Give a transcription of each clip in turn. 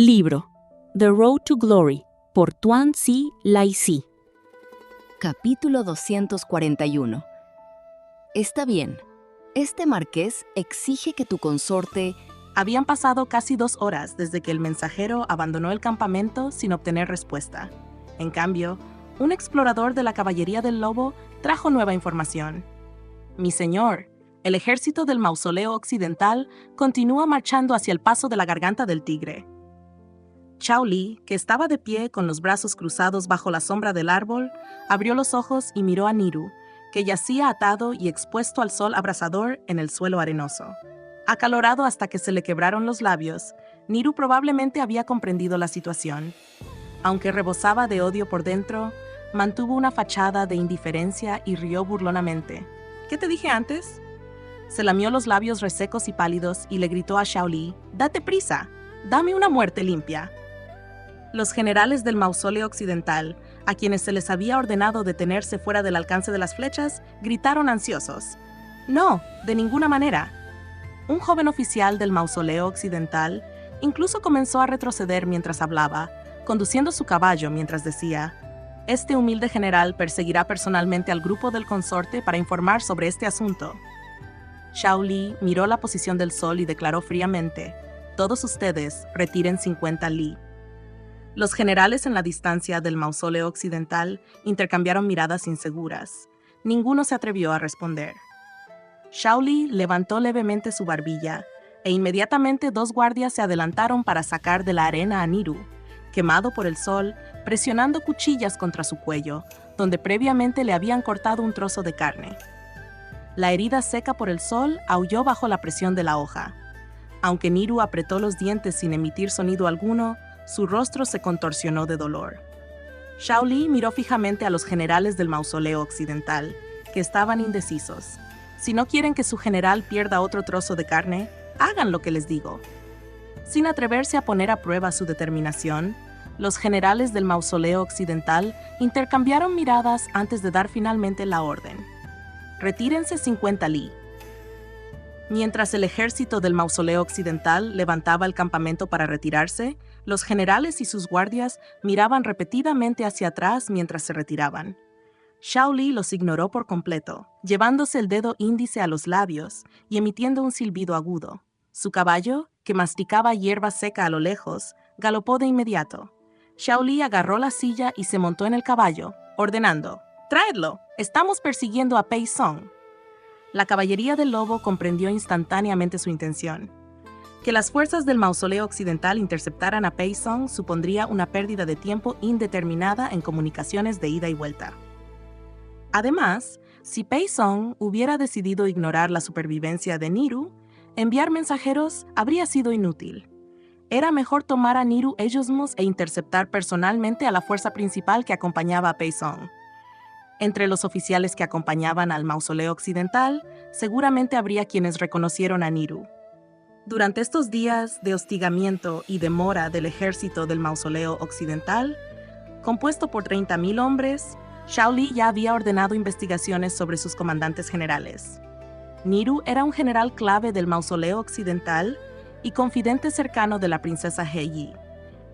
Libro The Road to Glory por Tuan C. Lai-Si. Capítulo 241. Está bien. Este marqués exige que tu consorte... Habían pasado casi 2 horas desde que el mensajero abandonó el campamento sin obtener respuesta. En cambio, un explorador de la Caballería del Lobo trajo nueva información. Mi señor, el ejército del Mausoleo Occidental continúa marchando hacia el paso de la Garganta del Tigre. Xiao Li, que estaba de pie con los brazos cruzados bajo la sombra del árbol, abrió los ojos y miró a Niru, que yacía atado y expuesto al sol abrasador en el suelo arenoso. Acalorado hasta que se le quebraron los labios, Niru probablemente había comprendido la situación. Aunque rebosaba de odio por dentro, mantuvo una fachada de indiferencia y rió burlonamente. ¿Qué te dije antes? Se lamió los labios resecos y pálidos y le gritó a Xiao Li, «¡Date prisa! ¡Dame una muerte limpia!». Los generales del Mausoleo Occidental, a quienes se les había ordenado detenerse fuera del alcance de las flechas, gritaron ansiosos. «No, de ninguna manera». Un joven oficial del Mausoleo Occidental incluso comenzó a retroceder mientras hablaba, conduciendo su caballo mientras decía, «Este humilde general perseguirá personalmente al grupo del consorte para informar sobre este asunto». Xiao Li miró la posición del sol y declaró fríamente, «Todos ustedes retiren 50 li». Los generales en la distancia del Mausoleo Occidental intercambiaron miradas inseguras. Ninguno se atrevió a responder. Xiao Li levantó levemente su barbilla, e inmediatamente 2 guardias se adelantaron para sacar de la arena a Niru, quemado por el sol, presionando cuchillas contra su cuello, donde previamente le habían cortado un trozo de carne. La herida seca por el sol aulló bajo la presión de la hoja. Aunque Niru apretó los dientes sin emitir sonido alguno, su rostro se contorsionó de dolor. Xiao Li miró fijamente a los generales del Mausoleo Occidental, que estaban indecisos. Si no quieren que su general pierda otro trozo de carne, hagan lo que les digo. Sin atreverse a poner a prueba su determinación, los generales del Mausoleo Occidental intercambiaron miradas antes de dar finalmente la orden. Retírense 50 li. Mientras el ejército del Mausoleo Occidental levantaba el campamento para retirarse, los generales y sus guardias miraban repetidamente hacia atrás mientras se retiraban. Xiao Li los ignoró por completo, llevándose el dedo índice a los labios y emitiendo un silbido agudo. Su caballo, que masticaba hierba seca a lo lejos, galopó de inmediato. Xiao Li agarró la silla y se montó en el caballo, ordenando, «¡Traedlo! Estamos persiguiendo a Pei Song». La Caballería del Lobo comprendió instantáneamente su intención. Que las fuerzas del Mausoleo Occidental interceptaran a Pei Song supondría una pérdida de tiempo indeterminada en comunicaciones de ida y vuelta. Además, si Pei Song hubiera decidido ignorar la supervivencia de Niru, enviar mensajeros habría sido inútil. Era mejor tomar a Niru ellos mismos e interceptar personalmente a la fuerza principal que acompañaba a Pei Song. Entre los oficiales que acompañaban al Mausoleo Occidental, seguramente habría quienes reconocieron a Niru. Durante estos días de hostigamiento y demora del ejército del Mausoleo Occidental, compuesto por 30,000 hombres, Xiao Li ya había ordenado investigaciones sobre sus comandantes generales. Niru era un general clave del Mausoleo Occidental y confidente cercano de la princesa He Yi.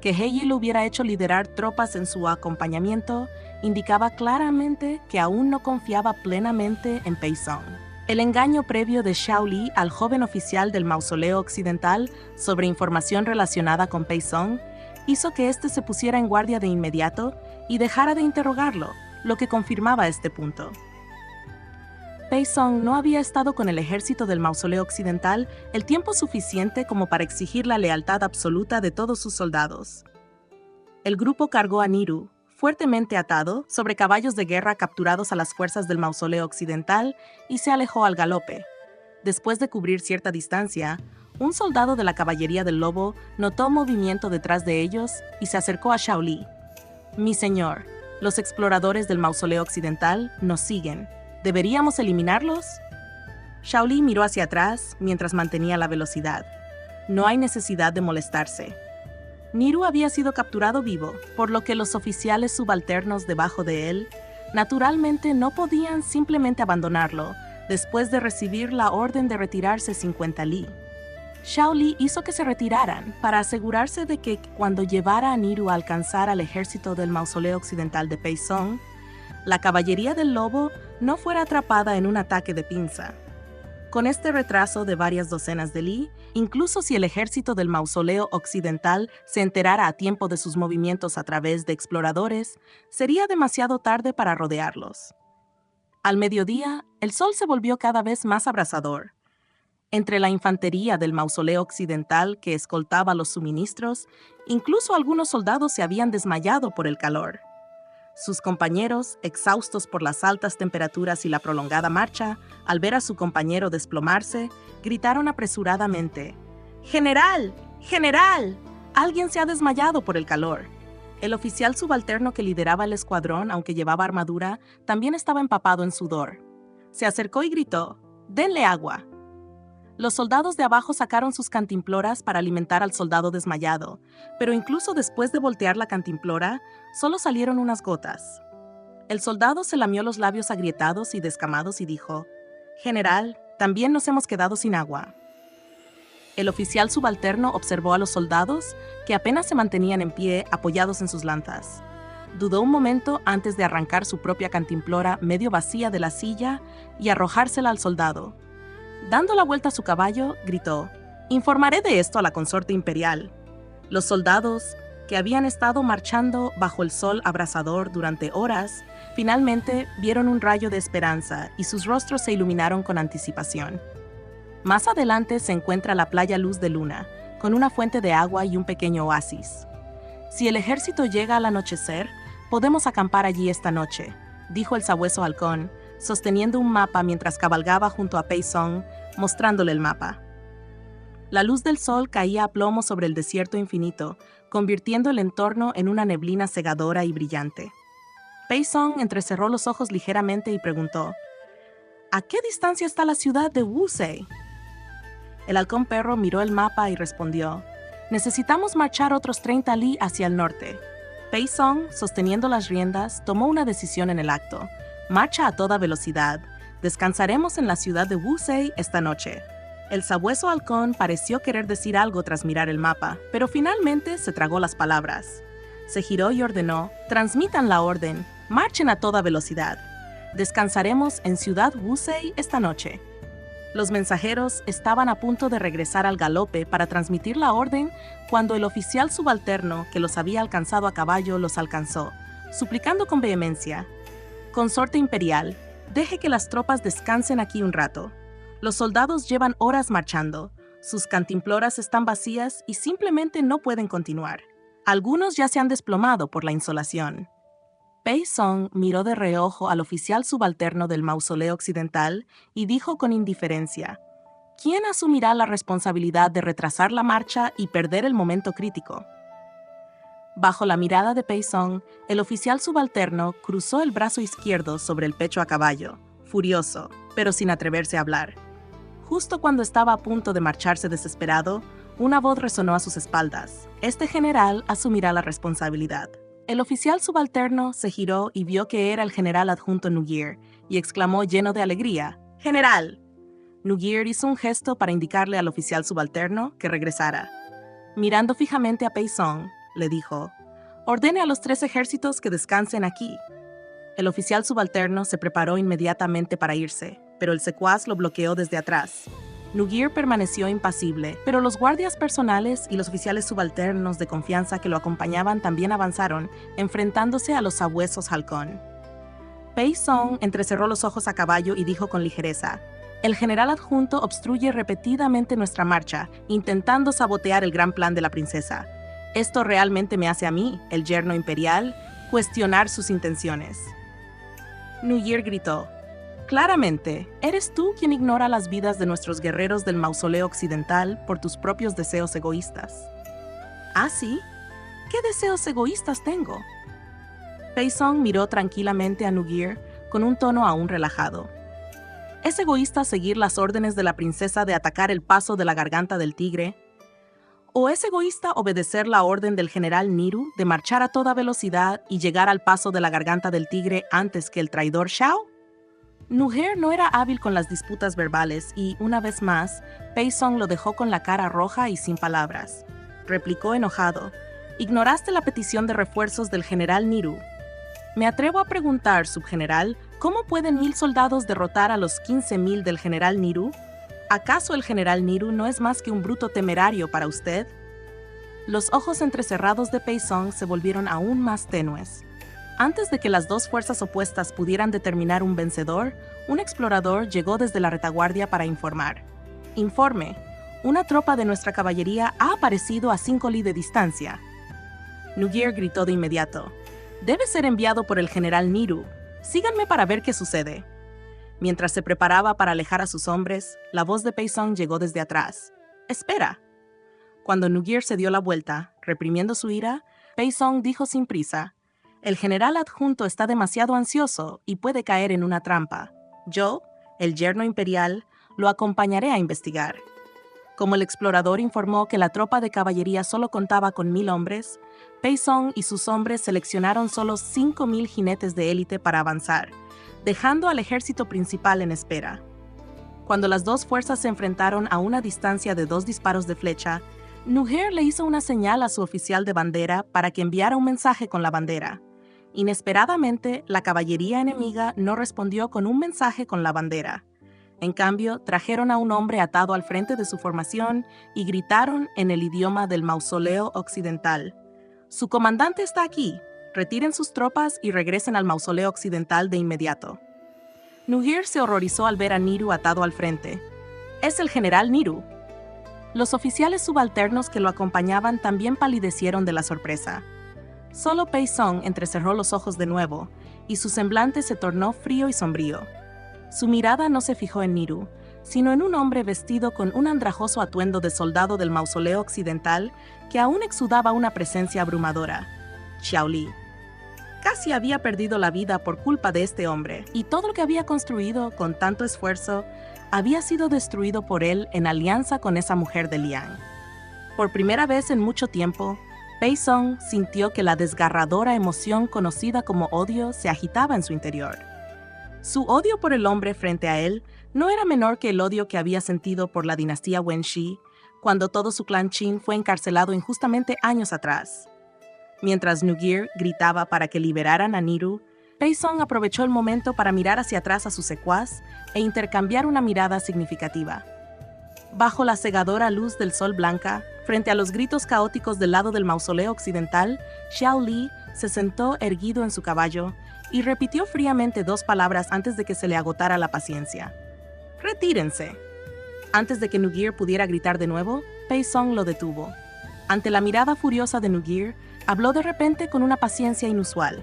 Que He Yi lo hubiera hecho liderar tropas en su acompañamiento indicaba claramente que aún no confiaba plenamente en Pei Song. El engaño previo de Xiao Li al joven oficial del Mausoleo Occidental sobre información relacionada con Pei Song hizo que éste se pusiera en guardia de inmediato y dejara de interrogarlo, lo que confirmaba este punto. Pei Song no había estado con el ejército del Mausoleo Occidental el tiempo suficiente como para exigir la lealtad absoluta de todos sus soldados. El grupo cargó a Niru, fuertemente atado, sobre caballos de guerra capturados a las fuerzas del Mausoleo Occidental y se alejó al galope. Después de cubrir cierta distancia, un soldado de la Caballería del Lobo notó movimiento detrás de ellos y se acercó a Xiao Li. «Mi señor, los exploradores del Mausoleo Occidental nos siguen. ¿Deberíamos eliminarlos?». Xiao Li miró hacia atrás mientras mantenía la velocidad. No hay necesidad de molestarse. Niru había sido capturado vivo, por lo que los oficiales subalternos debajo de él, naturalmente no podían simplemente abandonarlo después de recibir la orden de retirarse 50 li. Xiao Li hizo que se retiraran para asegurarse de que cuando llevara a Niru a alcanzar al ejército del mausoleo occidental de Pei Song, la caballería del lobo no fuera atrapada en un ataque de pinza. Con este retraso de varias docenas de li, incluso si el ejército del mausoleo occidental se enterara a tiempo de sus movimientos a través de exploradores, sería demasiado tarde para rodearlos. Al mediodía, el sol se volvió cada vez más abrasador. Entre la infantería del mausoleo occidental que escoltaba los suministros, incluso algunos soldados se habían desmayado por el calor. Sus compañeros, exhaustos por las altas temperaturas y la prolongada marcha, al ver a su compañero desplomarse, gritaron apresuradamente: «¡General! ¡General! Alguien se ha desmayado por el calor». El oficial subalterno que lideraba el escuadrón, aunque llevaba armadura, también estaba empapado en sudor. Se acercó y gritó: «¡Denle agua!». Los soldados de abajo sacaron sus cantimploras para alimentar al soldado desmayado, pero incluso después de voltear la cantimplora, solo salieron unas gotas. El soldado se lamió los labios agrietados y descamados y dijo: «General, también nos hemos quedado sin agua». El oficial subalterno observó a los soldados, que apenas se mantenían en pie apoyados en sus lanzas. Dudó un momento antes de arrancar su propia cantimplora medio vacía de la silla y arrojársela al soldado. Dando la vuelta a su caballo, gritó: «Informaré de esto a la consorte imperial». Los soldados, que habían estado marchando bajo el sol abrasador durante horas, finalmente vieron un rayo de esperanza y sus rostros se iluminaron con anticipación. Más adelante se encuentra la playa Luz de Luna, con una fuente de agua y un pequeño oasis. «Si el ejército llega al anochecer, podemos acampar allí esta noche», dijo el sabueso halcón, sosteniendo un mapa mientras cabalgaba junto a Pei Song, mostrándole el mapa. La luz del sol caía a plomo sobre el desierto infinito, convirtiendo el entorno en una neblina cegadora y brillante. Pei Song entrecerró los ojos ligeramente y preguntó: «¿A qué distancia está la ciudad de Wusei?». El halcón perro miró el mapa y respondió: «Necesitamos marchar otros 30 li hacia el norte». Pei Song, sosteniendo las riendas, tomó una decisión en el acto: «Marcha a toda velocidad. Descansaremos en la ciudad de Wusei esta noche». El sabueso halcón pareció querer decir algo tras mirar el mapa, pero finalmente se tragó las palabras. Se giró y ordenó: «Transmitan la orden. Marchen a toda velocidad. Descansaremos en Ciudad Wusei esta noche». Los mensajeros estaban a punto de regresar al galope para transmitir la orden cuando el oficial subalterno que los había alcanzado a caballo los alcanzó, suplicando con vehemencia: «Consorte imperial, deje que las tropas descansen aquí un rato. Los soldados llevan horas marchando, sus cantimploras están vacías y simplemente no pueden continuar. Algunos ya se han desplomado por la insolación». Pei Song miró de reojo al oficial subalterno del mausoleo occidental y dijo con indiferencia: «¿Quién asumirá la responsabilidad de retrasar la marcha y perder el momento crítico?». Bajo la mirada de Pei Song, el oficial subalterno cruzó el brazo izquierdo sobre el pecho a caballo, furioso, pero sin atreverse a hablar. Justo cuando estaba a punto de marcharse desesperado, una voz resonó a sus espaldas: «Este general asumirá la responsabilidad». El oficial subalterno se giró y vio que era el general adjunto Nugir, y exclamó lleno de alegría: «¡General!». Nugir hizo un gesto para indicarle al oficial subalterno que regresara. Mirando fijamente a Pei Song, le dijo: «Ordene a los 3 ejércitos que descansen aquí». El oficial subalterno se preparó inmediatamente para irse, pero el secuaz lo bloqueó desde atrás. Nugir permaneció impasible, pero los guardias personales y los oficiales subalternos de confianza que lo acompañaban también avanzaron, enfrentándose a los sabuesos halcón. Pei Song entrecerró los ojos a caballo y dijo con ligereza: «El general adjunto obstruye repetidamente nuestra marcha, intentando sabotear el gran plan de la princesa. Esto realmente me hace a mí, el yerno imperial, cuestionar sus intenciones». Nugir gritó: «Claramente, eres tú quien ignora las vidas de nuestros guerreros del mausoleo occidental por tus propios deseos egoístas». «¿Ah, sí? ¿Qué deseos egoístas tengo?». Pei Song miró tranquilamente a Nugir con un tono aún relajado. «¿Es egoísta seguir las órdenes de la princesa de atacar el paso de la garganta del tigre? ¿O es egoísta obedecer la orden del general Niru de marchar a toda velocidad y llegar al paso de la garganta del tigre antes que el traidor Xiao?». Nugir no era hábil con las disputas verbales y, una vez más, Pei Song lo dejó con la cara roja y sin palabras. Replicó enojado: «Ignoraste la petición de refuerzos del general Niru. Me atrevo a preguntar, subgeneral, ¿cómo pueden 1000 soldados derrotar a los 15.000 del general Niru? ¿Acaso el general Niru no es más que un bruto temerario para usted?» Los ojos entrecerrados de Pei Song se volvieron aún más tenues. Antes de que las dos fuerzas opuestas pudieran determinar un vencedor, un explorador llegó desde la retaguardia para informar. «Informe. Una tropa de nuestra caballería ha aparecido a 5 li de distancia». Nugir gritó de inmediato: «Debe ser enviado por el general Niru. Síganme para ver qué sucede». Mientras se preparaba para alejar a sus hombres, la voz de Pei Song llegó desde atrás: «Espera». Cuando Nugir se dio la vuelta, reprimiendo su ira, Pei Song dijo sin prisa: «El general adjunto está demasiado ansioso y puede caer en una trampa. Yo, el yerno imperial, lo acompañaré a investigar». Como el explorador informó que la tropa de caballería solo contaba con 1000 hombres, Pei Song y sus hombres seleccionaron solo 5000 jinetes de élite para avanzar, dejando al ejército principal en espera. Cuando las dos fuerzas se enfrentaron a una distancia de 2 disparos de flecha, Nugir le hizo una señal a su oficial de bandera para que enviara un mensaje con la bandera. Inesperadamente, la caballería enemiga no respondió con un mensaje con la bandera. En cambio, trajeron a un hombre atado al frente de su formación y gritaron en el idioma del mausoleo occidental: «Su comandante está aquí. Retiren sus tropas y regresen al mausoleo occidental de inmediato». Nugir se horrorizó al ver a Niru atado al frente. «Es el general Niru». Los oficiales subalternos que lo acompañaban también palidecieron de la sorpresa. Solo Pei Song entrecerró los ojos de nuevo, y su semblante se tornó frío y sombrío. Su mirada no se fijó en Niru, sino en un hombre vestido con un andrajoso atuendo de soldado del mausoleo occidental que aún exudaba una presencia abrumadora: Xiao Li. Casi había perdido la vida por culpa de este hombre, y todo lo que había construido con tanto esfuerzo había sido destruido por él en alianza con esa mujer de Liang. Por primera vez en mucho tiempo, Pei Song sintió que la desgarradora emoción conocida como odio se agitaba en su interior. Su odio por el hombre frente a él no era menor que el odio que había sentido por la dinastía Wenxi cuando todo su clan Qin fue encarcelado injustamente años atrás. Mientras Nugir gritaba para que liberaran a Niru, Pei Song aprovechó el momento para mirar hacia atrás a su secuaz e intercambiar una mirada significativa. Bajo la cegadora luz del sol blanca, frente a los gritos caóticos del lado del mausoleo occidental, Xiao Li se sentó erguido en su caballo y repitió fríamente 2 palabras antes de que se le agotara la paciencia: «Retírense». Antes de que Nugir pudiera gritar de nuevo, Pei Song lo detuvo. Ante la mirada furiosa de Nugir, habló de repente con una paciencia inusual: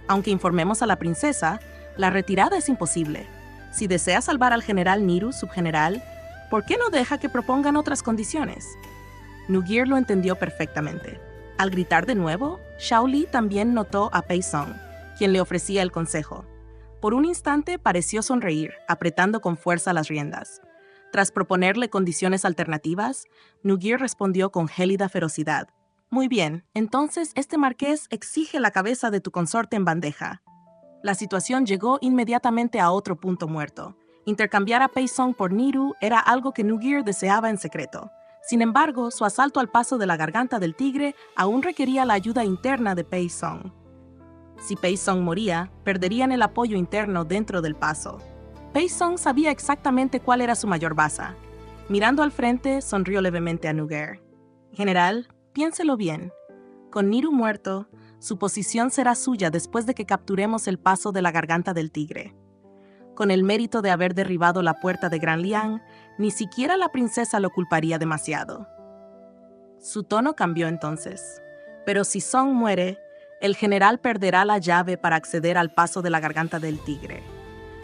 «Aunque informemos a la princesa, la retirada es imposible. Si desea salvar al general Niru, subgeneral, ¿por qué no deja que propongan otras condiciones?». Nugir lo entendió perfectamente. Al gritar de nuevo, Xiao Li también notó a Pei Song, quien le ofrecía el consejo. Por un instante pareció sonreír, apretando con fuerza las riendas. Tras proponerle condiciones alternativas, Nugir respondió con gélida ferocidad: «Muy bien, entonces este marqués exige la cabeza de tu consorte en bandeja». La situación llegó inmediatamente a otro punto muerto. Intercambiar a Pei Song por Niru era algo que Nugir deseaba en secreto. Sin embargo, su asalto al paso de la Garganta del Tigre aún requería la ayuda interna de Pei Song. Si Pei Song moría, perderían el apoyo interno dentro del paso. Pei Song sabía exactamente cuál era su mayor baza. Mirando al frente, sonrió levemente a Nugir: «General, piénselo bien. Con Niru muerto, su posición será suya después de que capturemos el paso de la Garganta del Tigre. Con el mérito de haber derribado la puerta de Gran Liang, ni siquiera la princesa lo culparía demasiado». Su tono cambió entonces. «Pero si Song muere, el general perderá la llave para acceder al paso de la Garganta del Tigre.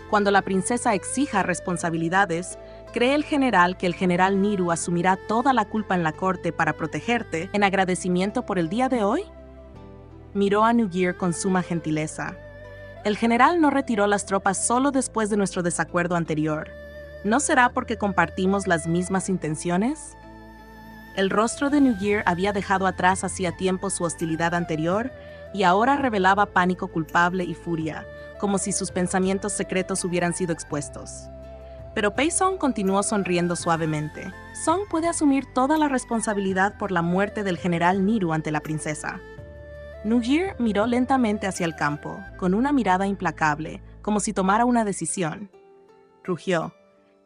Cuando la princesa exija responsabilidades, ¿cree el general que el general Niru asumirá toda la culpa en la corte para protegerte en agradecimiento por el día de hoy?». Miró a Nugir con suma gentileza. «El general no retiró las tropas solo después de nuestro desacuerdo anterior. ¿No será porque compartimos las mismas intenciones?». El rostro de New Year había dejado atrás hacía tiempo su hostilidad anterior y ahora revelaba pánico culpable y furia, como si sus pensamientos secretos hubieran sido expuestos. Pero Pei Song continuó sonriendo suavemente. Song puede asumir toda la responsabilidad por la muerte del general Niru ante la princesa. New Year miró lentamente hacia el campo, con una mirada implacable, como si tomara una decisión. Rugió.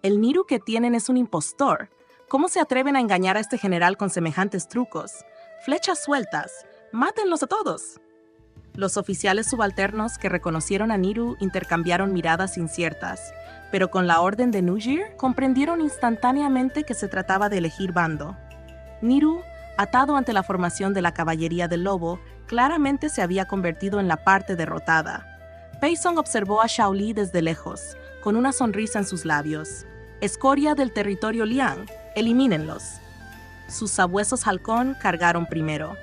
El Niru que tienen es un impostor. ¿Cómo se atreven a engañar a este general con semejantes trucos? Flechas sueltas. ¡Mátenlos a todos! Los oficiales subalternos que reconocieron a Niru intercambiaron miradas inciertas, pero con la orden de New Year comprendieron instantáneamente que se trataba de elegir bando. Niru, atado ante la formación de la caballería del lobo, claramente se había convertido en la parte derrotada. Pei Song observó a Xiao Li desde lejos, con una sonrisa en sus labios. Escoria del territorio Liang, elimínenlos. Sus sabuesos halcón cargaron primero.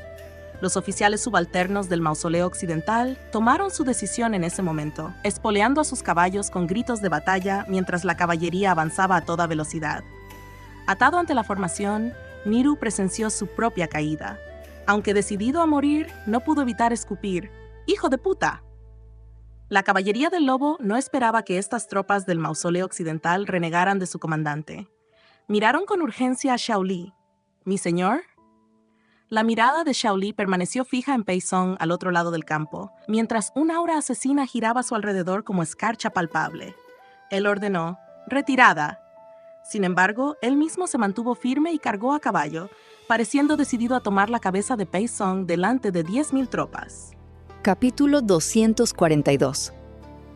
Los oficiales subalternos del mausoleo occidental tomaron su decisión en ese momento, espoleando a sus caballos con gritos de batalla mientras la caballería avanzaba a toda velocidad. Atado ante la formación, Niru presenció su propia caída. Aunque decidido a morir, no pudo evitar escupir: ¡Hijo de puta! La caballería del lobo no esperaba que estas tropas del mausoleo occidental renegaran de su comandante. Miraron con urgencia a Xiao Li. ¿Mi señor? La mirada de Xiao Li permaneció fija en Pei Song al otro lado del campo, mientras un aura asesina giraba a su alrededor como escarcha palpable. Él ordenó: ¡retirada! Sin embargo, él mismo se mantuvo firme y cargó a caballo, pareciendo decidido a tomar la cabeza de Pei Song delante de 10.000 tropas. Capítulo 242.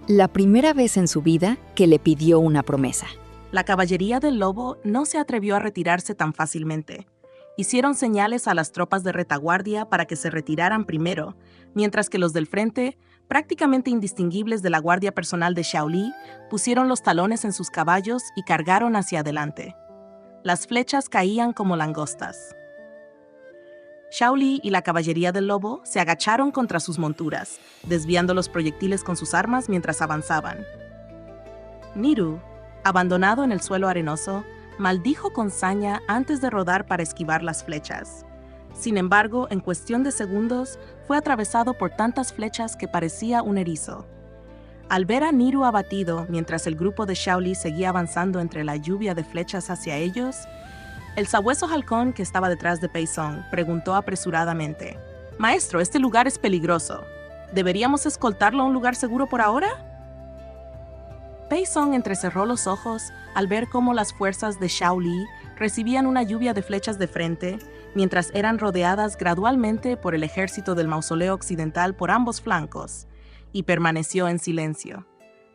La primera vez en su vida que le pidió una promesa. La caballería del lobo no se atrevió a retirarse tan fácilmente. Hicieron señales a las tropas de retaguardia para que se retiraran primero, mientras que los del frente, prácticamente indistinguibles de la guardia personal de Xiao Li, pusieron los talones en sus caballos y cargaron hacia adelante. Las flechas caían como langostas. Xiao Li y la caballería del lobo se agacharon contra sus monturas, desviando los proyectiles con sus armas mientras avanzaban. Niru, abandonado en el suelo arenoso, maldijo con saña antes de rodar para esquivar las flechas. Sin embargo, en cuestión de segundos, fue atravesado por tantas flechas que parecía un erizo. Al ver a Niru abatido mientras el grupo de Xiao Li seguía avanzando entre la lluvia de flechas hacia ellos, el sabueso halcón que estaba detrás de Pei Song preguntó apresuradamente: «Maestro, este lugar es peligroso. ¿Deberíamos escoltarlo a un lugar seguro por ahora?» Pei Song entrecerró los ojos al ver cómo las fuerzas de Xiao Li recibían una lluvia de flechas de frente, mientras eran rodeadas gradualmente por el ejército del mausoleo occidental por ambos flancos, y permaneció en silencio.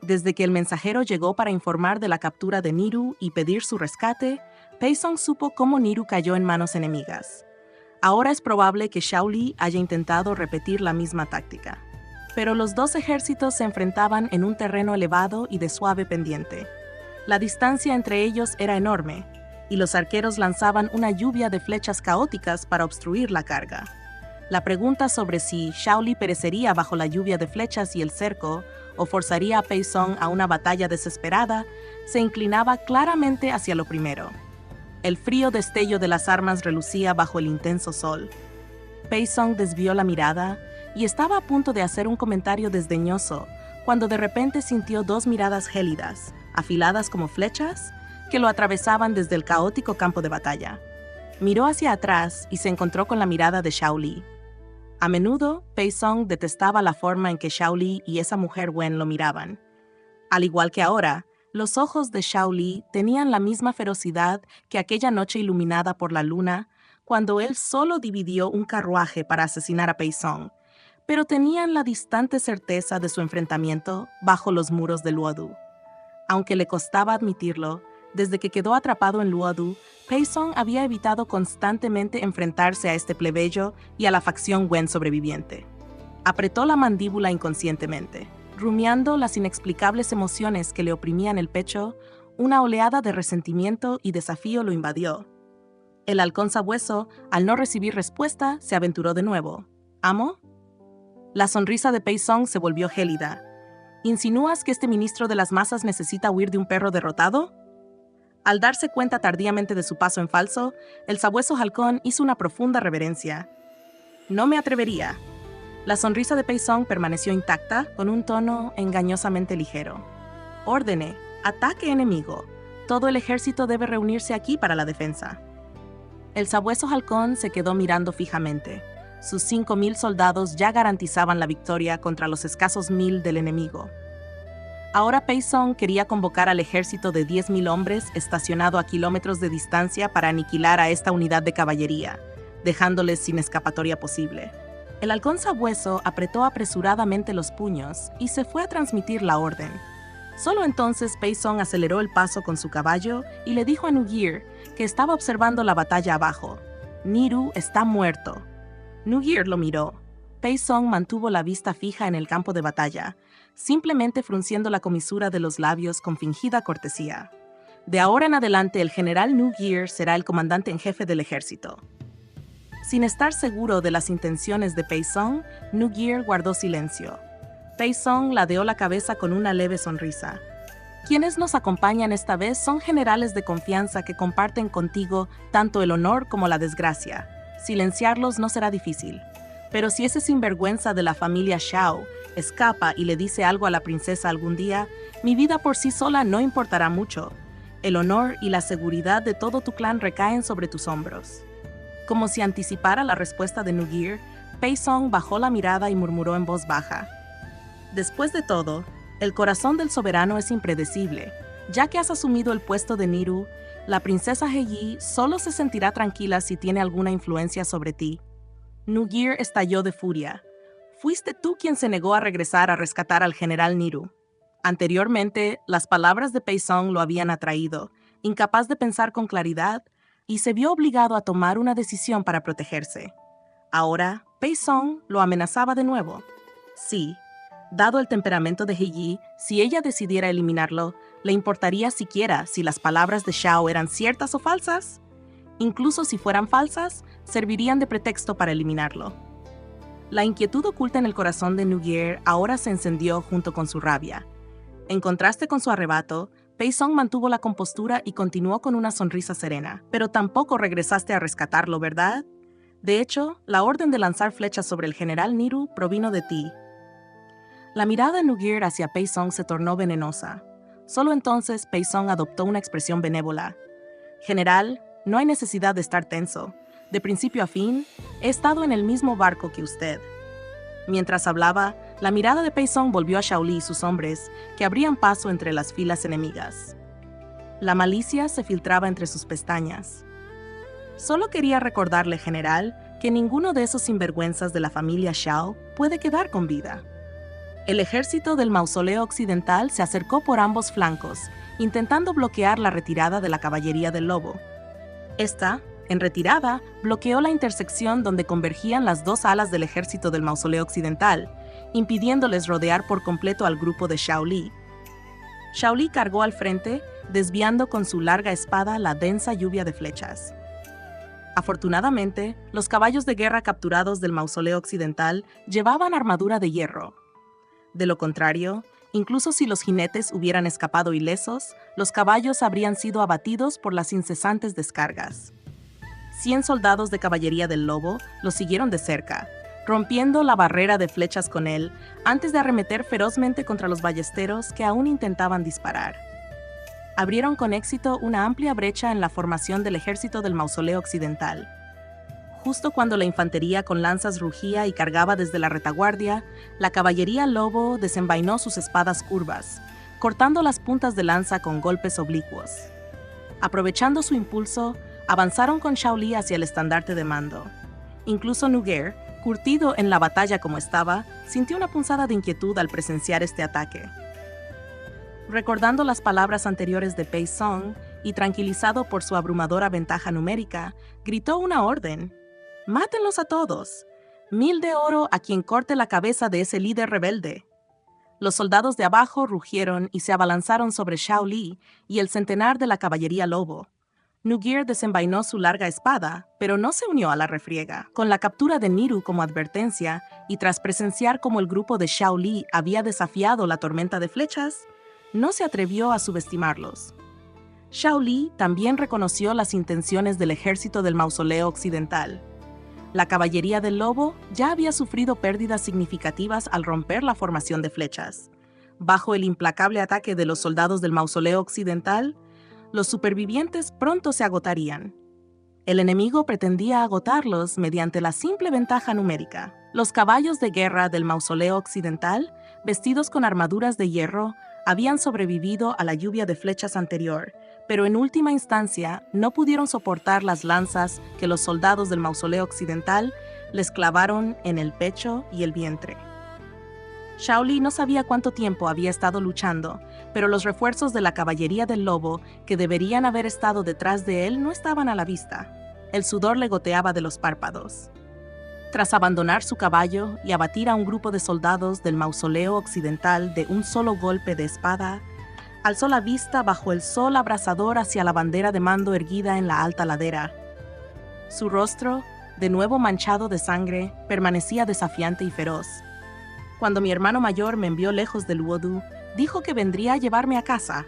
Desde que el mensajero llegó para informar de la captura de Niru y pedir su rescate, Pei Song supo cómo Niru cayó en manos enemigas. Ahora es probable que Xiao Li haya intentado repetir la misma táctica. Pero los dos ejércitos se enfrentaban en un terreno elevado y de suave pendiente. La distancia entre ellos era enorme, y los arqueros lanzaban una lluvia de flechas caóticas para obstruir la carga. La pregunta sobre si Xiao Li perecería bajo la lluvia de flechas y el cerco, o forzaría a Pei Song a una batalla desesperada, se inclinaba claramente hacia lo primero. El frío destello de las armas relucía bajo el intenso sol. Pei Song desvió la mirada y estaba a punto de hacer un comentario desdeñoso cuando de repente sintió dos miradas gélidas, afiladas como flechas, que lo atravesaban desde el caótico campo de batalla. Miró hacia atrás y se encontró con la mirada de Xiao Li. A menudo, Pei Song detestaba la forma en que Xiao Li y esa mujer Wen lo miraban. Al igual que ahora, los ojos de Xiao Li tenían la misma ferocidad que aquella noche iluminada por la luna, cuando él solo dividió un carruaje para asesinar a Pei Song, pero tenían la distante certeza de su enfrentamiento bajo los muros de Luodu. Aunque le costaba admitirlo, desde que quedó atrapado en Luodu, Pei Song había evitado constantemente enfrentarse a este plebeyo y a la facción Wen sobreviviente. Apretó la mandíbula inconscientemente. Rumiando las inexplicables emociones que le oprimían el pecho, una oleada de resentimiento y desafío lo invadió. El halcón sabueso, al no recibir respuesta, se aventuró de nuevo. ¿Amo? La sonrisa de Pei Song se volvió gélida. ¿Insinúas que este ministro de las masas necesita huir de un perro derrotado? Al darse cuenta tardíamente de su paso en falso, el sabueso halcón hizo una profunda reverencia. No me atrevería. La sonrisa de Pei Song permaneció intacta, con un tono engañosamente ligero. Ordene, ataque enemigo. Todo el ejército debe reunirse aquí para la defensa. El sabueso halcón se quedó mirando fijamente. Sus 5.000 soldados ya garantizaban la victoria contra los escasos 1.000 del enemigo. Ahora Pei Song quería convocar al ejército de 10.000 hombres estacionado a kilómetros de distancia para aniquilar a esta unidad de caballería, dejándoles sin escapatoria posible. El halcón sabueso apretó apresuradamente los puños y se fue a transmitir la orden. Solo entonces Pei Song aceleró el paso con su caballo y le dijo a Nugir, que estaba observando la batalla abajo: «Niru está muerto». Nugir lo miró. Pei Song mantuvo la vista fija en el campo de batalla, simplemente frunciendo la comisura de los labios con fingida cortesía. De ahora en adelante el general Nugir será el comandante en jefe del ejército. Sin estar seguro de las intenciones de Pei Song, Nugir guardó silencio. Pei Song ladeó la cabeza con una leve sonrisa. Quienes nos acompañan esta vez son generales de confianza que comparten contigo tanto el honor como la desgracia. Silenciarlos no será difícil. Pero si ese sinvergüenza de la familia Shao escapa y le dice algo a la princesa algún día, mi vida por sí sola no importará mucho. El honor y la seguridad de todo tu clan recaen sobre tus hombros. Como si anticipara la respuesta de Nugir, Pei Song bajó la mirada y murmuró en voz baja: «Después de todo, el corazón del soberano es impredecible. Ya que has asumido el puesto de Niru, la princesa Heyi solo se sentirá tranquila si tiene alguna influencia sobre ti». Nugir estalló de furia. «Fuiste tú quien se negó a regresar a rescatar al general Niru». Anteriormente, las palabras de Pei Song lo habían atraído, incapaz de pensar con claridad, y se vio obligado a tomar una decisión para protegerse. Ahora, Pei Song lo amenazaba de nuevo. Sí, dado el temperamento de Heyi, si ella decidiera eliminarlo, ¿le importaría siquiera si las palabras de Shao eran ciertas o falsas? Incluso si fueran falsas, servirían de pretexto para eliminarlo. La inquietud oculta en el corazón de Nugir ahora se encendió junto con su rabia. En contraste con su arrebato, Pei Song mantuvo la compostura y continuó con una sonrisa serena. «Pero tampoco regresaste a rescatarlo, ¿verdad? De hecho, la orden de lanzar flechas sobre el general Niru provino de ti». La mirada de Nugir hacia Pei Song se tornó venenosa. Solo entonces Pei Song adoptó una expresión benévola. «General, no hay necesidad de estar tenso. De principio a fin, he estado en el mismo barco que usted». Mientras hablaba, la mirada de Pei Song volvió a Shaoli y sus hombres, que abrían paso entre las filas enemigas. La malicia se filtraba entre sus pestañas. «Solo quería recordarle, general, que ninguno de esos sinvergüenzas de la familia Shao puede quedar con vida». El ejército del mausoleo occidental se acercó por ambos flancos, intentando bloquear la retirada de la caballería del lobo. Esta, en retirada, bloqueó la intersección donde convergían las dos alas del ejército del mausoleo occidental, impidiéndoles rodear por completo al grupo de Shaoli. Shaoli cargó al frente, desviando con su larga espada la densa lluvia de flechas. Afortunadamente, los caballos de guerra capturados del mausoleo occidental llevaban armadura de hierro. De lo contrario, incluso si los jinetes hubieran escapado ilesos, los caballos habrían sido abatidos por las incesantes descargas. 100 soldados de caballería del lobo lo siguieron de cerca, rompiendo la barrera de flechas con él antes de arremeter ferozmente contra los ballesteros que aún intentaban disparar. Abrieron con éxito una amplia brecha en la formación del ejército del mausoleo occidental. Justo cuando la infantería con lanzas rugía y cargaba desde la retaguardia, la caballería lobo desenvainó sus espadas curvas, cortando las puntas de lanza con golpes oblicuos. Aprovechando su impulso, avanzaron con Shaoli hacia el estandarte de mando. Incluso Nugir, curtido en la batalla como estaba, sintió una punzada de inquietud al presenciar este ataque. Recordando las palabras anteriores de Pei Song y tranquilizado por su abrumadora ventaja numérica, gritó una orden: «¡Mátenlos a todos! 1000 de oro a quien corte la cabeza de ese líder rebelde». Los soldados de abajo rugieron y se abalanzaron sobre Shaoli y el centenar de la caballería lobo. Nugir desenvainó su larga espada, pero no se unió a la refriega. Con la captura de Niru como advertencia y tras presenciar cómo el grupo de Shaoli había desafiado la tormenta de flechas, no se atrevió a subestimarlos. Xiao Li también reconoció las intenciones del ejército del Mausoleo Occidental. La caballería del lobo ya había sufrido pérdidas significativas al romper la formación de flechas. Bajo el implacable ataque de los soldados del Mausoleo Occidental, los supervivientes pronto se agotarían. El enemigo pretendía agotarlos mediante la simple ventaja numérica. Los caballos de guerra del Mausoleo Occidental, vestidos con armaduras de hierro, habían sobrevivido a la lluvia de flechas anterior, pero en última instancia no pudieron soportar las lanzas que los soldados del Mausoleo Occidental les clavaron en el pecho y el vientre. Xiao Li no sabía cuánto tiempo había estado luchando, pero los refuerzos de la caballería del lobo que deberían haber estado detrás de él no estaban a la vista. El sudor le goteaba de los párpados. Tras abandonar su caballo y abatir a un grupo de soldados del Mausoleo Occidental de un solo golpe de espada, alzó la vista bajo el sol abrasador hacia la bandera de mando erguida en la alta ladera. Su rostro, de nuevo manchado de sangre, permanecía desafiante y feroz. Cuando mi hermano mayor me envió lejos del Luodu, dijo que vendría a llevarme a casa.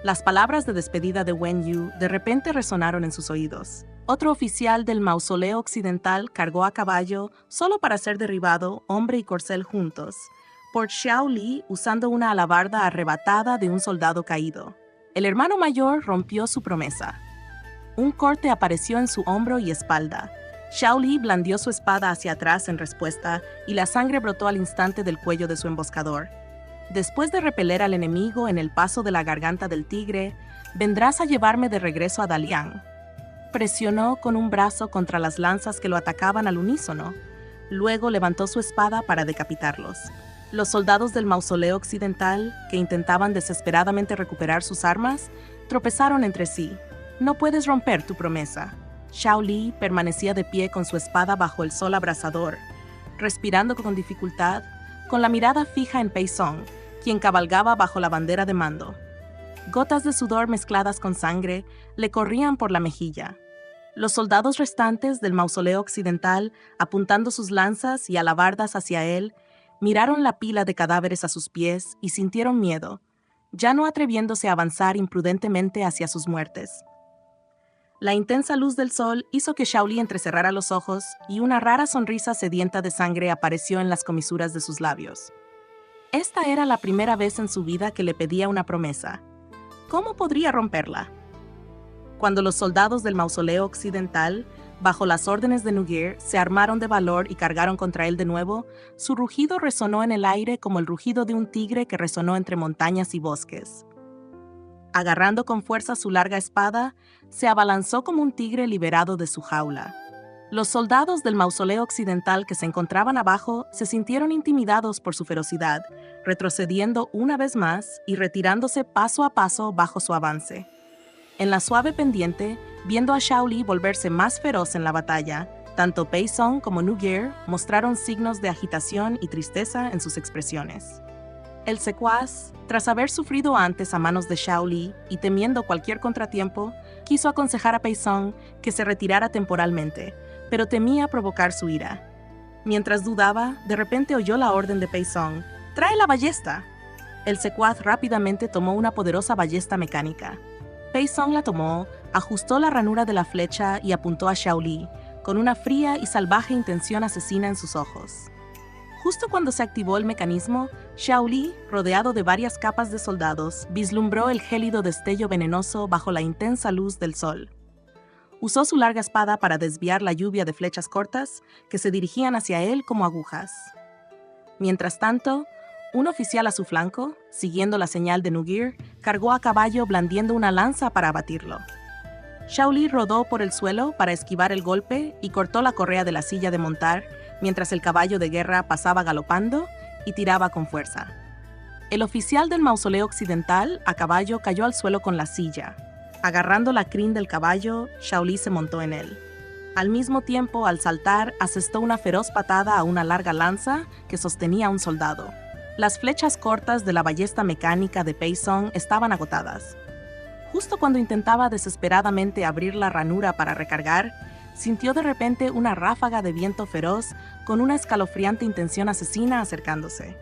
Las palabras de despedida de Wen Yu de repente resonaron en sus oídos. Otro oficial del Mausoleo Occidental cargó a caballo solo para ser derribado, hombre y corcel juntos, por Xiao Li usando una alabarda arrebatada de un soldado caído. El hermano mayor rompió su promesa. Un corte apareció en su hombro y espalda. Xiao Li blandió su espada hacia atrás en respuesta y la sangre brotó al instante del cuello de su emboscador. Después de repeler al enemigo en el paso de la garganta del tigre, vendrás a llevarme de regreso a Dalian. Presionó con un brazo contra las lanzas que lo atacaban al unísono. Luego levantó su espada para decapitarlos. Los soldados del Mausoleo Occidental, que intentaban desesperadamente recuperar sus armas, tropezaron entre sí. No puedes romper tu promesa. Xiao Li permanecía de pie con su espada bajo el sol abrasador, respirando con dificultad, con la mirada fija en Pei Song, quien cabalgaba bajo la bandera de mando. Gotas de sudor mezcladas con sangre le corrían por la mejilla. Los soldados restantes del Mausoleo Occidental, apuntando sus lanzas y alabardas hacia él, miraron la pila de cadáveres a sus pies y sintieron miedo, ya no atreviéndose a avanzar imprudentemente hacia sus muertes. La intensa luz del sol hizo que Xiao Li entrecerrara los ojos y una rara sonrisa sedienta de sangre apareció en las comisuras de sus labios. Esta era la primera vez en su vida que le pedía una promesa. ¿Cómo podría romperla? Cuando los soldados del Mausoleo Occidental, bajo las órdenes de Nugir, se armaron de valor y cargaron contra él de nuevo, su rugido resonó en el aire como el rugido de un tigre que resonó entre montañas y bosques. Agarrando con fuerza su larga espada, se abalanzó como un tigre liberado de su jaula. Los soldados del Mausoleo Occidental que se encontraban abajo se sintieron intimidados por su ferocidad, retrocediendo una vez más y retirándose paso a paso bajo su avance. En la suave pendiente, viendo a Xiao Li volverse más feroz en la batalla, tanto Pei Song como Nugir mostraron signos de agitación y tristeza en sus expresiones. El secuaz, tras haber sufrido antes a manos de Xiao Li y temiendo cualquier contratiempo, quiso aconsejar a Pei Song que se retirara temporalmente, pero temía provocar su ira. Mientras dudaba, de repente oyó la orden de Pei Song: «¡Trae la ballesta!». El secuaz rápidamente tomó una poderosa ballesta mecánica. Pei Song la tomó, ajustó la ranura de la flecha y apuntó a Xiao Li, con una fría y salvaje intención asesina en sus ojos. Justo cuando se activó el mecanismo, Xiao Li, rodeado de varias capas de soldados, vislumbró el gélido destello venenoso bajo la intensa luz del sol. Usó su larga espada para desviar la lluvia de flechas cortas que se dirigían hacia él como agujas. Mientras tanto, un oficial a su flanco, siguiendo la señal de Nugir, cargó a caballo blandiendo una lanza para abatirlo. Xiao Li rodó por el suelo para esquivar el golpe y cortó la correa de la silla de montar, mientras el caballo de guerra pasaba galopando y tiraba con fuerza. El oficial del Mausoleo Occidental a caballo cayó al suelo con la silla. Agarrando la crin del caballo, Xiao Li se montó en él. Al mismo tiempo, al saltar, asestó una feroz patada a una larga lanza que sostenía a un soldado. Las flechas cortas de la ballesta mecánica de Pei Song estaban agotadas. Justo cuando intentaba desesperadamente abrir la ranura para recargar, sintió de repente una ráfaga de viento feroz con una escalofriante intención asesina acercándose.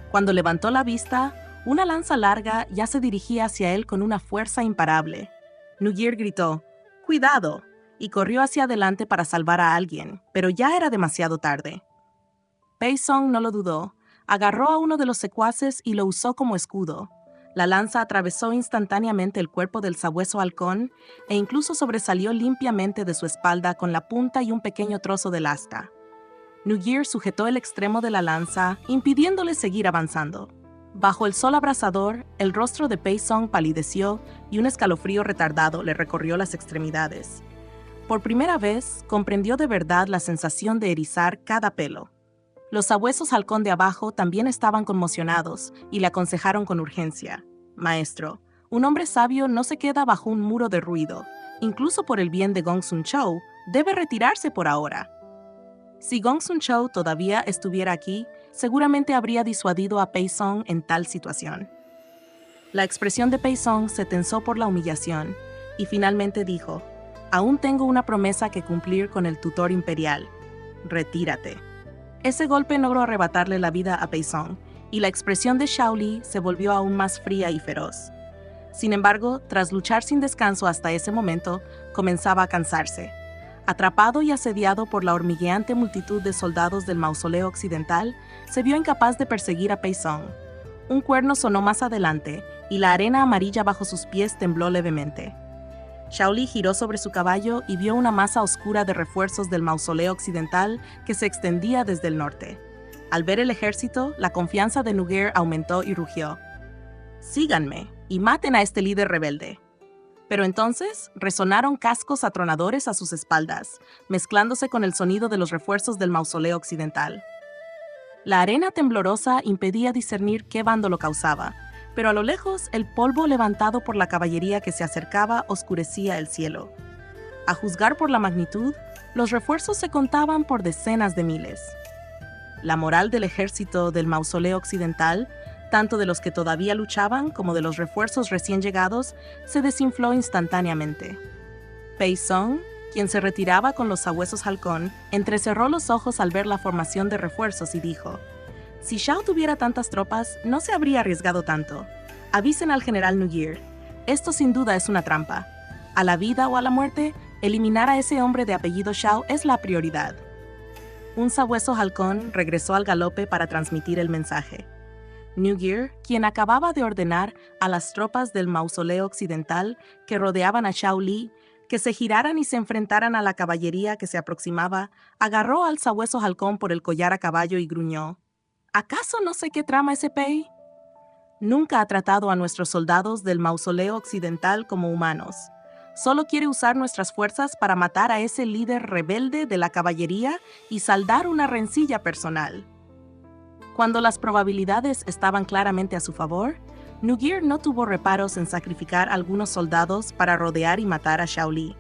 Cuando levantó la vista, Una lanza larga ya se dirigía hacia él con una fuerza imparable. Nugir gritó, ¡cuidado!, y corrió hacia adelante para salvar a alguien, pero ya era demasiado tarde. Pei Song no lo dudó, agarró a uno de los secuaces y lo usó como escudo. La lanza atravesó instantáneamente el cuerpo del sabueso halcón e incluso sobresalió limpiamente de su espalda con la punta y un pequeño trozo del asta. Nugir sujetó el extremo de la lanza, impidiéndole seguir avanzando. Bajo el sol abrasador, el rostro de Pei Song palideció y un escalofrío retardado le recorrió las extremidades. Por primera vez, comprendió de verdad la sensación de erizar cada pelo. Los sabuesos halcón de abajo también estaban conmocionados y le aconsejaron con urgencia. Maestro, un hombre sabio no se queda bajo un muro de ruido. Incluso por el bien de Gong Sun Chou, debe retirarse por ahora. Si Gong Sun Chou todavía estuviera aquí, seguramente habría disuadido a Pei Song en tal situación. La expresión de Pei Song se tensó por la humillación y finalmente dijo, «Aún tengo una promesa que cumplir con el tutor imperial. Retírate». Ese golpe logró arrebatarle la vida a Pei Song, y la expresión de Shao Li se volvió aún más fría y feroz. Sin embargo, tras luchar sin descanso hasta ese momento, comenzaba a cansarse. Atrapado y asediado por la hormigueante multitud de soldados del mausoleo occidental, se vio incapaz de perseguir a Pei Song. Un cuerno sonó más adelante, y la arena amarilla bajo sus pies tembló levemente. Shao Li giró sobre su caballo y vio una masa oscura de refuerzos del mausoleo occidental que se extendía desde el norte. Al ver el ejército, la confianza de Nugir aumentó y rugió. «Síganme y maten a este líder rebelde». Pero entonces resonaron cascos atronadores a sus espaldas, mezclándose con el sonido de los refuerzos del mausoleo occidental. La arena temblorosa impedía discernir qué bando lo causaba, pero a lo lejos el polvo levantado por la caballería que se acercaba oscurecía el cielo. A juzgar por la magnitud, los refuerzos se contaban por decenas de miles. La moral del ejército del mausoleo occidental, tanto de los que todavía luchaban como de los refuerzos recién llegados, se desinfló instantáneamente. Pei Song, quien se retiraba con los sabuesos halcón, entrecerró los ojos al ver la formación de refuerzos y dijo, «Si Shao tuviera tantas tropas, no se habría arriesgado tanto. Avisen al general Nugir. Esto sin duda es una trampa. A la vida o a la muerte, eliminar a ese hombre de apellido Shao es la prioridad». Un sabueso halcón regresó al galope para transmitir el mensaje. Nugir, quien acababa de ordenar a las tropas del mausoleo occidental que rodeaban a Shao Li que se giraran y se enfrentaran a la caballería que se aproximaba, agarró al sabueso halcón por el collar a caballo y gruñó. ¿Acaso no sé qué trama ese Pei? Nunca ha tratado a nuestros soldados del mausoleo occidental como humanos. Solo quiere usar nuestras fuerzas para matar a ese líder rebelde de la caballería y saldar una rencilla personal. Cuando las probabilidades estaban claramente a su favor, Nugir no tuvo reparos en sacrificar algunos soldados para rodear y matar a Shao Li.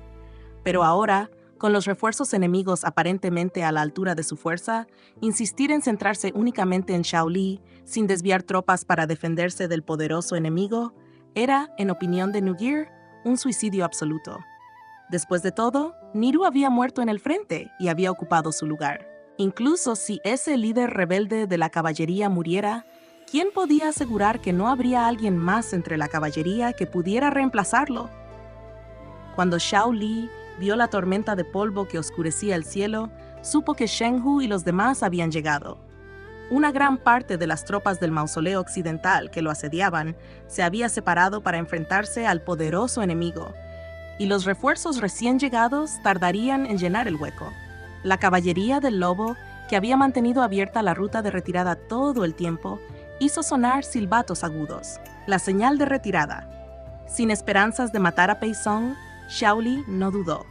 Pero ahora, con los refuerzos enemigos aparentemente a la altura de su fuerza, insistir en centrarse únicamente en Shao Li, sin desviar tropas para defenderse del poderoso enemigo, era, en opinión de Nugir, un suicidio absoluto. Después de todo, Niru había muerto en el frente y había ocupado su lugar. Incluso si ese líder rebelde de la caballería muriera, ¿quién podía asegurar que no habría alguien más entre la caballería que pudiera reemplazarlo? Cuando Shao Li vio la tormenta de polvo que oscurecía el cielo, supo que Shen Hu y los demás habían llegado. Una gran parte de las tropas del mausoleo occidental que lo asediaban se había separado para enfrentarse al poderoso enemigo, y los refuerzos recién llegados tardarían en llenar el hueco. La caballería del lobo, que había mantenido abierta la ruta de retirada todo el tiempo, hizo sonar silbatos agudos, la señal de retirada. Sin esperanzas de matar a Pei Song, Shao Li no dudó.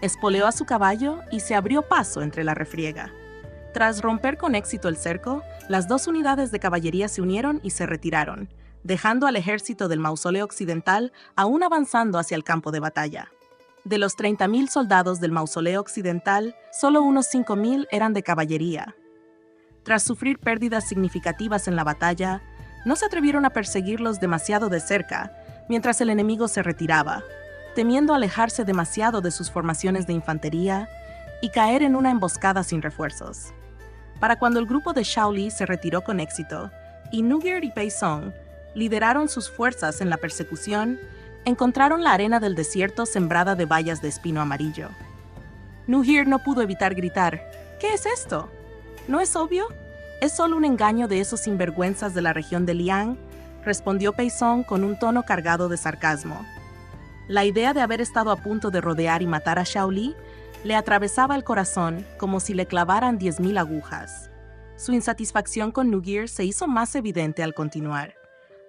Espoleó a su caballo y se abrió paso entre la refriega. Tras romper con éxito el cerco, las dos unidades de caballería se unieron y se retiraron, dejando al ejército del mausoleo occidental aún avanzando hacia el campo de batalla. De los 30.000 soldados del mausoleo occidental, solo unos 5.000 eran de caballería. Tras sufrir pérdidas significativas en la batalla, no se atrevieron a perseguirlos demasiado de cerca, mientras el enemigo se retiraba, temiendo alejarse demasiado de sus formaciones de infantería y caer en una emboscada sin refuerzos. Para cuando el grupo de Shao Li se retiró con éxito, y Nugir y Pei Song lideraron sus fuerzas en la persecución, encontraron la arena del desierto sembrada de bayas de espino amarillo. Nuhir no pudo evitar gritar, ¿qué es esto? ¿No es obvio? ¿Es solo un engaño de esos sinvergüenzas de la región de Liang?, respondió Pei Song con un tono cargado de sarcasmo. La idea de haber estado a punto de rodear y matar a Xiao Li le atravesaba el corazón como si le clavaran 10.000 agujas. Su insatisfacción con Nuhir se hizo más evidente al continuar.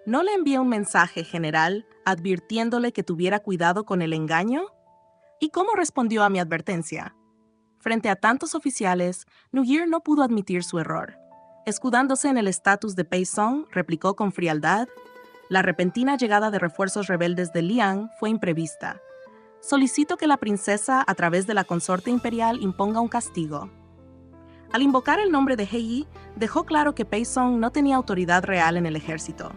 ¿No le envié un mensaje general advirtiéndole que tuviera cuidado con el engaño? ¿Y cómo respondió a mi advertencia? Frente a tantos oficiales, Nuhir no pudo admitir su error. Escudándose en el estatus de Pei Song, replicó con frialdad, la repentina llegada de refuerzos rebeldes de Liang fue imprevista. Solicito que la princesa, a través de la consorte imperial, imponga un castigo. Al invocar el nombre de He Yi, dejó claro que Pei Song no tenía autoridad real en el ejército.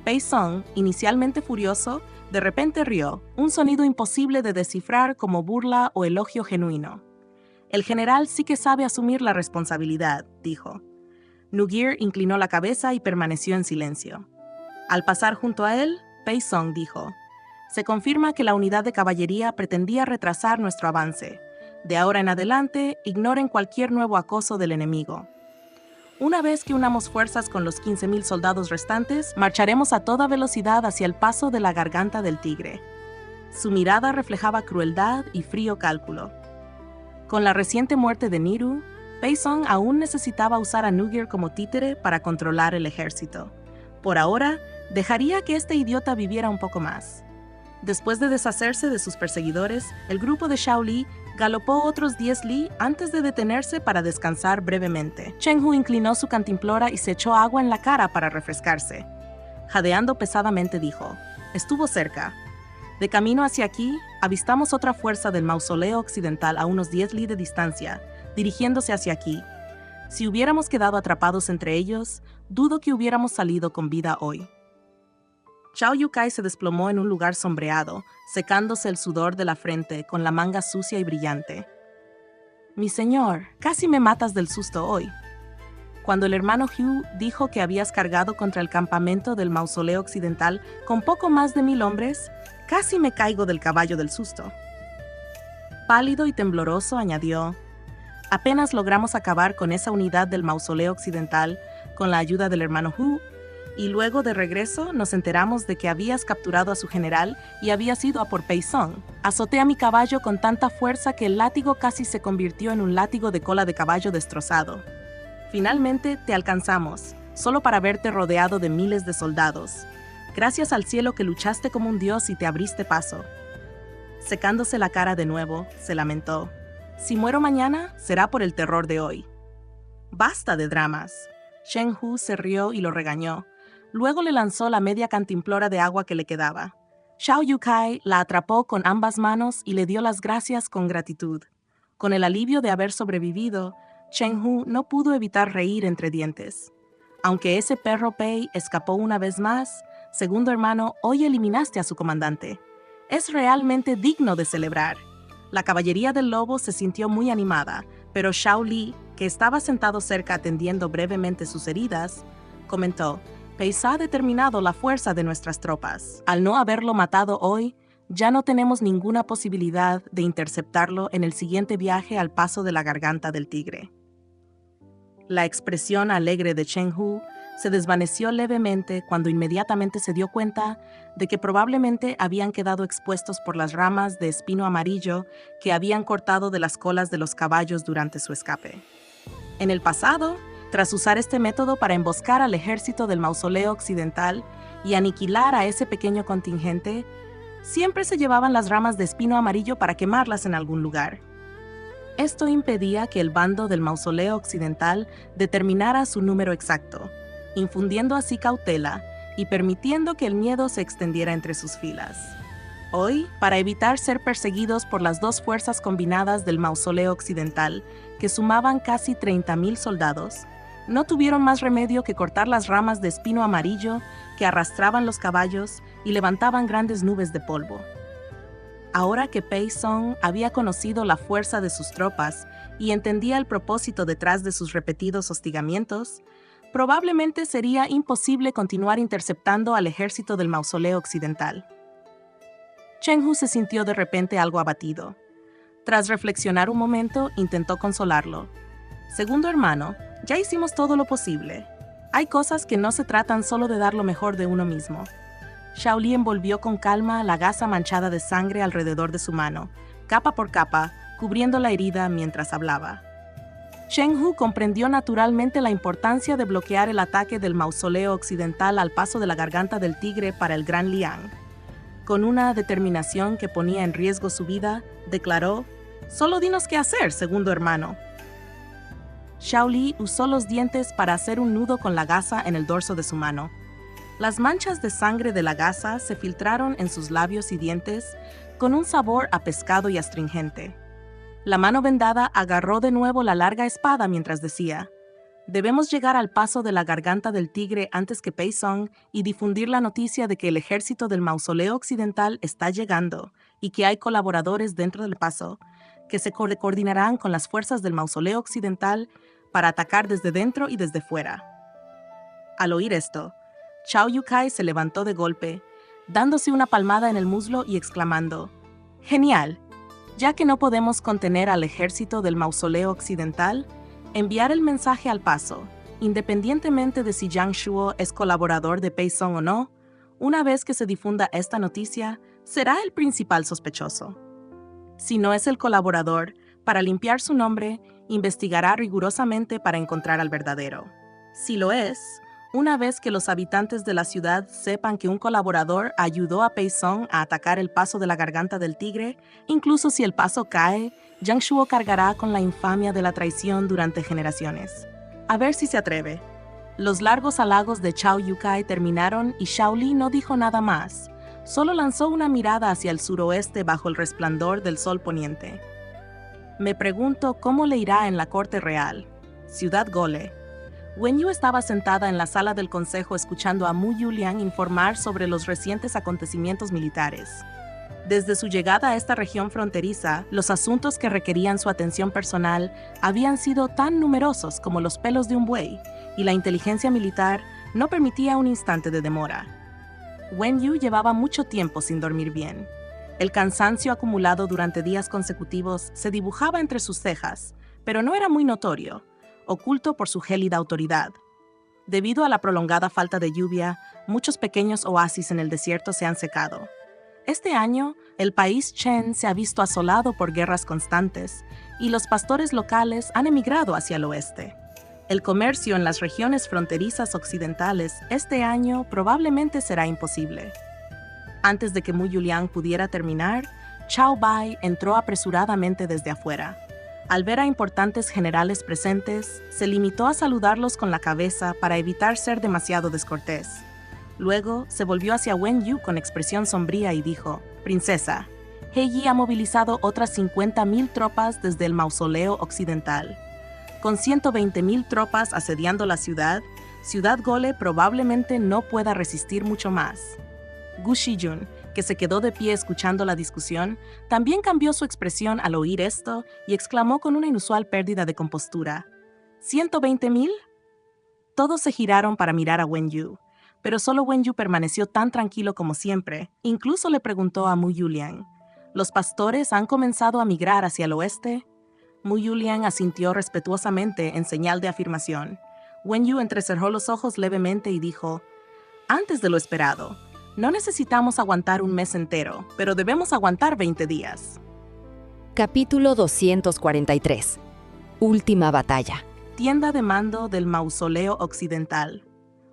Pei Song, inicialmente furioso, de repente rió, un sonido imposible de descifrar como burla o elogio genuino. El general sí que sabe asumir la responsabilidad, dijo. Nuhir inclinó la cabeza y permaneció en silencio. Al pasar junto a él, Pei Song dijo, se confirma que la unidad de caballería pretendía retrasar nuestro avance. De ahora en adelante, ignoren cualquier nuevo acoso del enemigo. Una vez que unamos fuerzas con los 15.000 soldados restantes, marcharemos a toda velocidad hacia el paso de la garganta del tigre. Su mirada reflejaba crueldad y frío cálculo. Con la reciente muerte de Niru, Pei Song aún necesitaba usar a Nuhir como títere para controlar el ejército. Por ahora, dejaría que este idiota viviera un poco más. Después de deshacerse de sus perseguidores, el grupo de Xiao Li galopó otros 10 li antes de detenerse para descansar brevemente. Chen Hu inclinó su cantimplora y se echó agua en la cara para refrescarse. Jadeando pesadamente dijo, estuvo cerca. De camino hacia aquí, avistamos otra fuerza del mausoleo occidental a unos 10 li de distancia, dirigiéndose hacia aquí. Si hubiéramos quedado atrapados entre ellos, dudo que hubiéramos salido con vida hoy. Zhao Yukai se desplomó en un lugar sombreado, secándose el sudor de la frente con la manga sucia y brillante. Mi señor, casi me matas del susto hoy. Cuando el hermano Hugh dijo que habías cargado contra el campamento del mausoleo occidental con poco más de 1.000 hombres, casi me caigo del caballo del susto. Pálido y tembloroso añadió, apenas logramos acabar con esa unidad del mausoleo occidental con la ayuda del hermano Hugh, y luego de regreso nos enteramos de que habías capturado a su general y habías ido a por Pei Song. Azoté a mi caballo con tanta fuerza que el látigo casi se convirtió en un látigo de cola de caballo destrozado. Finalmente te alcanzamos, solo para verte rodeado de miles de soldados. Gracias al cielo que luchaste como un dios y te abriste paso. Secándose la cara de nuevo, se lamentó. Si muero mañana, será por el terror de hoy. Basta de dramas. Shen Hu se rió y lo regañó. Luego le lanzó la media cantimplora de agua que le quedaba. Zhao Yukai la atrapó con ambas manos y le dio las gracias con gratitud. Con el alivio de haber sobrevivido, Shen Hu no pudo evitar reír entre dientes. Aunque ese perro Pei escapó una vez más, segundo hermano, hoy eliminaste a su comandante. Es realmente digno de celebrar. La caballería del lobo se sintió muy animada, pero Xiao Li, que estaba sentado cerca atendiendo brevemente sus heridas, comentó, Pei ha determinado la fuerza de nuestras tropas. Al no haberlo matado hoy, ya no tenemos ninguna posibilidad de interceptarlo en el siguiente viaje al paso de la garganta del tigre. La expresión alegre de Chen Hu se desvaneció levemente cuando inmediatamente se dio cuenta de que probablemente habían quedado expuestos por las ramas de espino amarillo que habían cortado de las colas de los caballos durante su escape. En el pasado, tras usar este método para emboscar al ejército del mausoleo occidental y aniquilar a ese pequeño contingente, siempre se llevaban las ramas de espino amarillo para quemarlas en algún lugar. Esto impedía que el bando del mausoleo occidental determinara su número exacto, infundiendo así cautela y permitiendo que el miedo se extendiera entre sus filas. Hoy, para evitar ser perseguidos por las dos fuerzas combinadas del mausoleo occidental, que sumaban casi 30.000 soldados, no tuvieron más remedio que cortar las ramas de espino amarillo que arrastraban los caballos y levantaban grandes nubes de polvo. Ahora que Pei Song había conocido la fuerza de sus tropas y entendía el propósito detrás de sus repetidos hostigamientos, probablemente sería imposible continuar interceptando al ejército del mausoleo occidental. Chenghu se sintió de repente algo abatido. Tras reflexionar un momento, intentó consolarlo. Segundo hermano, ya hicimos todo lo posible. Hay cosas que no se tratan solo de dar lo mejor de uno mismo. Xiaoli envolvió con calma la gasa manchada de sangre alrededor de su mano, capa por capa, cubriendo la herida mientras hablaba. Chenghu comprendió naturalmente la importancia de bloquear el ataque del mausoleo occidental al paso de la garganta del tigre para el Gran Liang. Con una determinación que ponía en riesgo su vida, declaró: «Solo dinos qué hacer, segundo hermano». Xiaoli usó los dientes para hacer un nudo con la gasa en el dorso de su mano. Las manchas de sangre de la gasa se filtraron en sus labios y dientes con un sabor a pescado y astringente. La mano vendada agarró de nuevo la larga espada mientras decía: «Debemos llegar al paso de la garganta del tigre antes que Pei Song y difundir la noticia de que el ejército del mausoleo occidental está llegando y que hay colaboradores dentro del paso que se coordinarán con las fuerzas del mausoleo occidental para atacar desde dentro y desde fuera». Al oír esto, Chao Yukai se levantó de golpe, dándose una palmada en el muslo y exclamando: «¡Genial! Ya que no podemos contener al ejército del mausoleo occidental, enviar el mensaje al paso, independientemente de si Yang Shuo es colaborador de Pei Song o no, una vez que se difunda esta noticia, será el principal sospechoso. Si no es el colaborador, para limpiar su nombre, investigará rigurosamente para encontrar al verdadero. Si lo es, una vez que los habitantes de la ciudad sepan que un colaborador ayudó a Pei Song a atacar el paso de la garganta del tigre, incluso si el paso cae, Yang Shuo cargará con la infamia de la traición durante generaciones. A ver si se atreve». Los largos halagos de Chao Yukai terminaron y Xiaoli no dijo nada más, solo lanzó una mirada hacia el suroeste bajo el resplandor del sol poniente. «Me pregunto cómo le irá en la corte real. Ciudad Gole». Wen Yu estaba sentada en la sala del consejo escuchando a Mu Yuliang informar sobre los recientes acontecimientos militares. Desde su llegada a esta región fronteriza, los asuntos que requerían su atención personal habían sido tan numerosos como los pelos de un buey, y la inteligencia militar no permitía un instante de demora. Wen Yu llevaba mucho tiempo sin dormir bien. El cansancio acumulado durante días consecutivos se dibujaba entre sus cejas, pero no era muy notorio, oculto por su gélida autoridad. Debido a la prolongada falta de lluvia, muchos pequeños oasis en el desierto se han secado. Este año, el país Chen se ha visto asolado por guerras constantes y los pastores locales han emigrado hacia el oeste. El comercio en las regiones fronterizas occidentales este año probablemente será imposible. Antes de que Mu Yuliang pudiera terminar, Chao Bai entró apresuradamente desde afuera. Al ver a importantes generales presentes, se limitó a saludarlos con la cabeza para evitar ser demasiado descortés. Luego, se volvió hacia Wen Yu con expresión sombría y dijo: «Princesa, He Yi ha movilizado otras 50,000 tropas desde el mausoleo occidental. Con 120,000 tropas asediando la ciudad, Ciudad Gole probablemente no pueda resistir mucho más». Gu Shijun, que se quedó de pie escuchando la discusión, también cambió su expresión al oír esto y exclamó con una inusual pérdida de compostura: «¿120,000?» Todos se giraron para mirar a Wen Yu, pero solo Wen Yu permaneció tan tranquilo como siempre. Incluso le preguntó a Mu Yuliang: «¿Los pastores han comenzado a migrar hacia el oeste?» Mu Yuliang asintió respetuosamente en señal de afirmación. Wen Yu entrecerró los ojos levemente y dijo: «Antes de lo esperado. No necesitamos aguantar un mes entero, pero debemos aguantar 20 días». Capítulo 243. Última batalla. Tienda de mando del mausoleo occidental.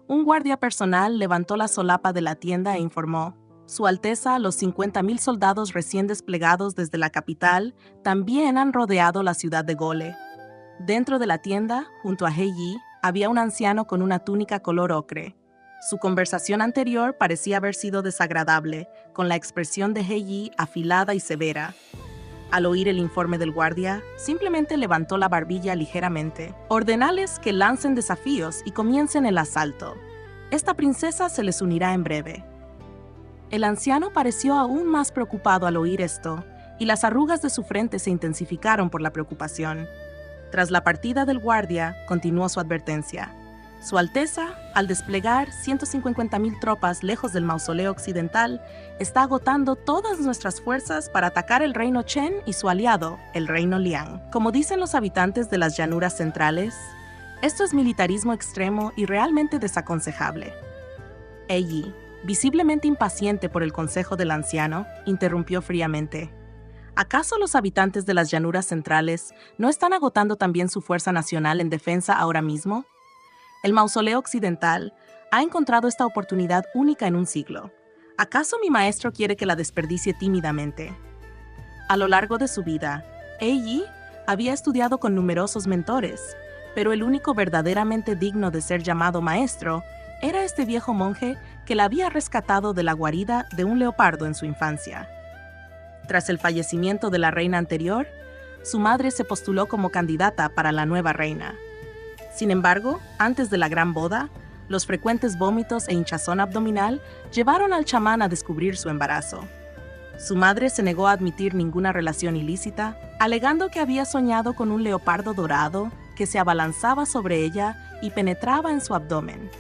Un guardia personal levantó la solapa de la tienda e informó: «Su Alteza, los 50,000 soldados recién desplegados desde la capital también han rodeado la ciudad de Gole». Dentro de la tienda, junto a He Yi, había un anciano con una túnica color ocre. Su conversación anterior parecía haber sido desagradable, con la expresión de He Yi afilada y severa. Al oír el informe del guardia, simplemente levantó la barbilla ligeramente. «Ordenales que lancen desafíos y comiencen el asalto. Esta princesa se les unirá en breve». El anciano pareció aún más preocupado al oír esto, y las arrugas de su frente se intensificaron por la preocupación. Tras la partida del guardia, continuó su advertencia: Su Alteza, al desplegar 150,000 tropas lejos del mausoleo occidental, está agotando todas nuestras fuerzas para atacar el reino Chen y su aliado, el reino Liang. Como dicen los habitantes de las llanuras centrales, esto es militarismo extremo y realmente desaconsejable. Yi, visiblemente impaciente por el consejo del anciano, interrumpió fríamente. ¿Acaso los habitantes de las llanuras centrales no están agotando también su fuerza nacional en defensa ahora mismo? El mausoleo occidental ha encontrado esta oportunidad única en un siglo. ¿Acaso mi maestro quiere que la desperdicie tímidamente? A lo largo de su vida, Yi había estudiado con numerosos mentores, pero el único verdaderamente digno de ser llamado maestro era este viejo monje que la había rescatado de la guarida de un leopardo en su infancia. Tras el fallecimiento de la reina anterior, su madre se postuló como candidata para la nueva reina. Sin embargo, antes de la gran boda, los frecuentes vómitos e hinchazón abdominal llevaron al chamán a descubrir su embarazo. Su madre se negó a admitir ninguna relación ilícita, alegando que había soñado con un leopardo dorado que se abalanzaba sobre ella y penetraba en su abdomen.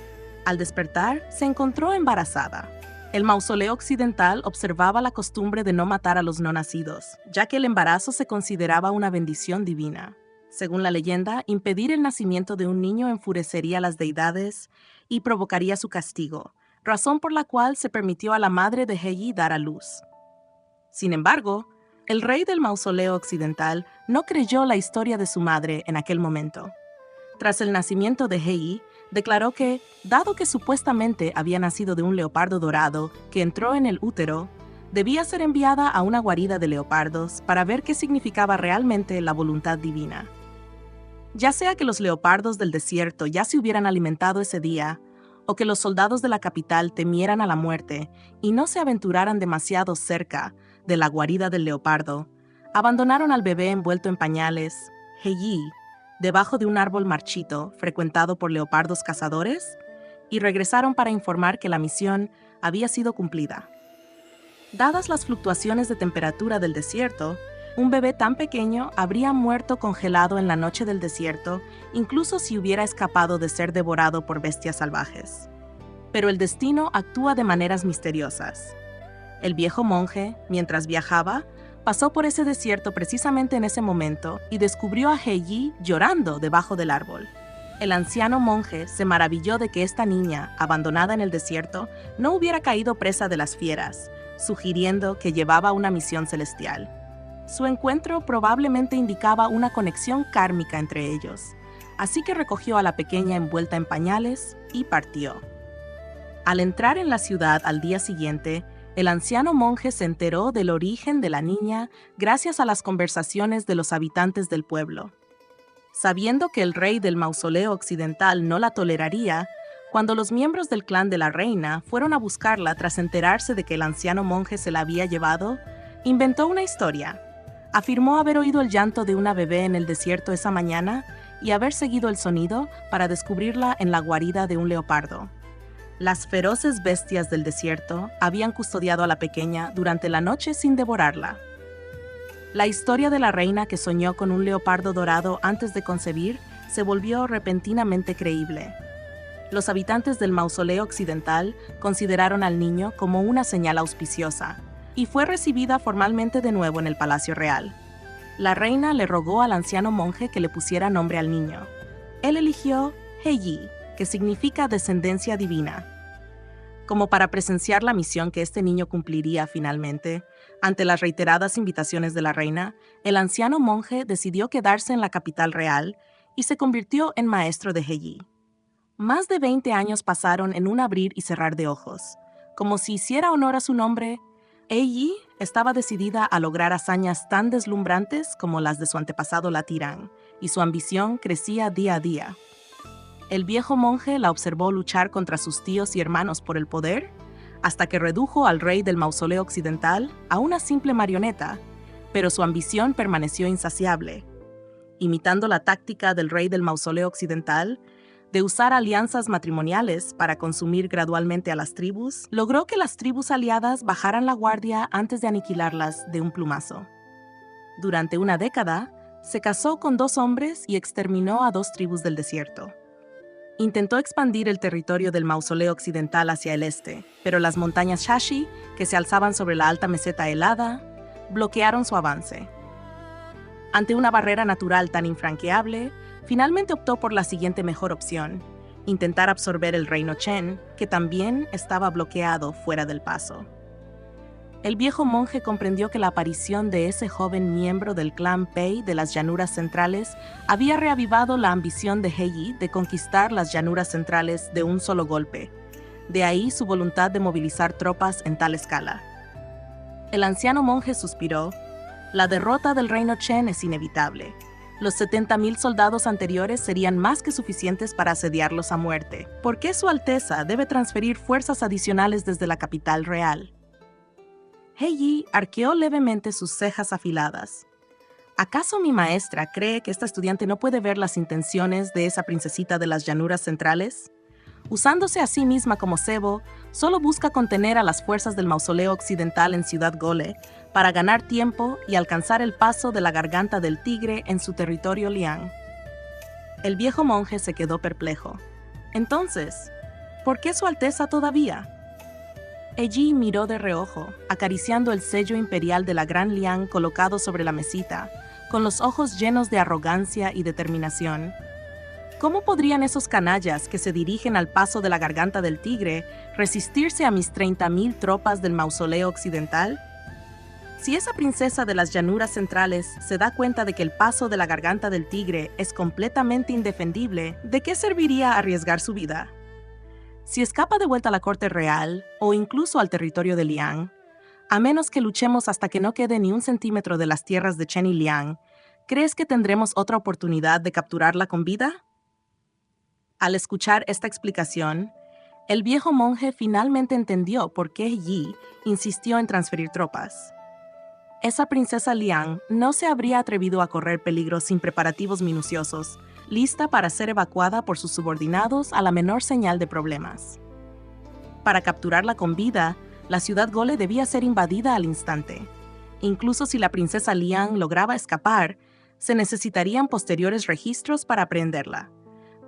Al despertar, se encontró embarazada. El mausoleo occidental observaba la costumbre de no matar a los no nacidos, ya que el embarazo se consideraba una bendición divina. Según la leyenda, impedir el nacimiento de un niño enfurecería a las deidades y provocaría su castigo, razón por la cual se permitió a la madre de Yi dar a luz. Sin embargo, el rey del mausoleo occidental no creyó la historia de su madre en aquel momento. Tras el nacimiento de Yi, declaró que, dado que supuestamente había nacido de un leopardo dorado que entró en el útero, debía ser enviada a una guarida de leopardos para ver qué significaba realmente la voluntad divina. Ya sea que los leopardos del desierto ya se hubieran alimentado ese día, o que los soldados de la capital temieran a la muerte y no se aventuraran demasiado cerca de la guarida del leopardo, abandonaron al bebé envuelto en pañales, Yi, debajo de un árbol marchito frecuentado por leopardos cazadores, y regresaron para informar que la misión había sido cumplida. Dadas las fluctuaciones de temperatura del desierto, un bebé tan pequeño habría muerto congelado en la noche del desierto, incluso si hubiera escapado de ser devorado por bestias salvajes. Pero el destino actúa de maneras misteriosas. El viejo monje, mientras viajaba, pasó por ese desierto precisamente en ese momento y descubrió a Yi llorando debajo del árbol. El anciano monje se maravilló de que esta niña, abandonada en el desierto, no hubiera caído presa de las fieras, sugiriendo que llevaba una misión celestial. Su encuentro probablemente indicaba una conexión kármica entre ellos, así que recogió a la pequeña envuelta en pañales y partió. Al entrar en la ciudad al día siguiente, el anciano monje se enteró del origen de la niña gracias a las conversaciones de los habitantes del pueblo. Sabiendo que el rey del mausoleo occidental no la toleraría, cuando los miembros del clan de la reina fueron a buscarla tras enterarse de que el anciano monje se la había llevado, inventó una historia. Afirmó haber oído el llanto de una bebé en el desierto esa mañana y haber seguido el sonido para descubrirla en la guarida de un leopardo. Las feroces bestias del desierto habían custodiado a la pequeña durante la noche sin devorarla. La historia de la reina que soñó con un leopardo dorado antes de concebir se volvió repentinamente creíble. Los habitantes del mausoleo occidental consideraron al niño como una señal auspiciosa, y fue recibida formalmente de nuevo en el Palacio Real. La reina le rogó al anciano monje que le pusiera nombre al niño. Él eligió Yi, que significa descendencia divina. Como para presenciar la misión que este niño cumpliría finalmente, ante las reiteradas invitaciones de la reina, el anciano monje decidió quedarse en la capital real y se convirtió en maestro de Yi. Más de 20 años pasaron en un abrir y cerrar de ojos. Como si hiciera honor a su nombre, Yi estaba decidida a lograr hazañas tan deslumbrantes como las de su antepasado Latirán, y su ambición crecía día a día. El viejo monje la observó luchar contra sus tíos y hermanos por el poder, hasta que redujo al rey del mausoleo occidental a una simple marioneta, pero su ambición permaneció insaciable. Imitando la táctica del rey del mausoleo occidental, de usar alianzas matrimoniales para consumir gradualmente a las tribus, logró que las tribus aliadas bajaran la guardia antes de aniquilarlas de un plumazo. Durante una década, se casó con 2 hombres y exterminó a 2 tribus del desierto. Intentó expandir el territorio del mausoleo occidental hacia el este, pero las montañas Shashi, que se alzaban sobre la alta meseta helada, bloquearon su avance. Ante una barrera natural tan infranqueable, finalmente optó por la siguiente mejor opción: intentar absorber el reino Chen, que también estaba bloqueado fuera del paso. El viejo monje comprendió que la aparición de ese joven miembro del clan Pei de las llanuras centrales había reavivado la ambición de He Yi de conquistar las llanuras centrales de un solo golpe. De ahí su voluntad de movilizar tropas en tal escala. El anciano monje suspiró. La derrota del reino Chen es inevitable. Los 70.000 soldados anteriores serían más que suficientes para asediarlos a muerte. ¿Por qué Su Alteza debe transferir fuerzas adicionales desde la capital real? He Yi arqueó levemente sus cejas afiladas. ¿Acaso mi maestra cree que esta estudiante no puede ver las intenciones de esa princesita de las llanuras centrales? Usándose a sí misma como cebo, solo busca contener a las fuerzas del mausoleo occidental en Ciudad Gole para ganar tiempo y alcanzar el paso de la garganta del tigre en su territorio Liang. El viejo monje se quedó perplejo. Entonces, ¿por qué Su Alteza todavía? He Yi miró de reojo, acariciando el sello imperial de la Gran Liang colocado sobre la mesita, con los ojos llenos de arrogancia y determinación. ¿Cómo podrían esos canallas que se dirigen al paso de la garganta del tigre resistirse a mis 30.000 tropas del mausoleo occidental? Si esa princesa de las llanuras centrales se da cuenta de que el paso de la garganta del tigre es completamente indefendible, ¿de qué serviría arriesgar su vida? Si escapa de vuelta a la corte real, o incluso al territorio de Liang, a menos que luchemos hasta que no quede ni un centímetro de las tierras de Chen y Liang, ¿crees que tendremos otra oportunidad de capturarla con vida? Al escuchar esta explicación, el viejo monje finalmente entendió por qué Yi insistió en transferir tropas. Esa princesa Liang no se habría atrevido a correr peligro sin preparativos minuciosos, lista para ser evacuada por sus subordinados a la menor señal de problemas. Para capturarla con vida, la ciudad Gole debía ser invadida al instante. Incluso si la princesa Liang lograba escapar, se necesitarían posteriores registros para aprehenderla.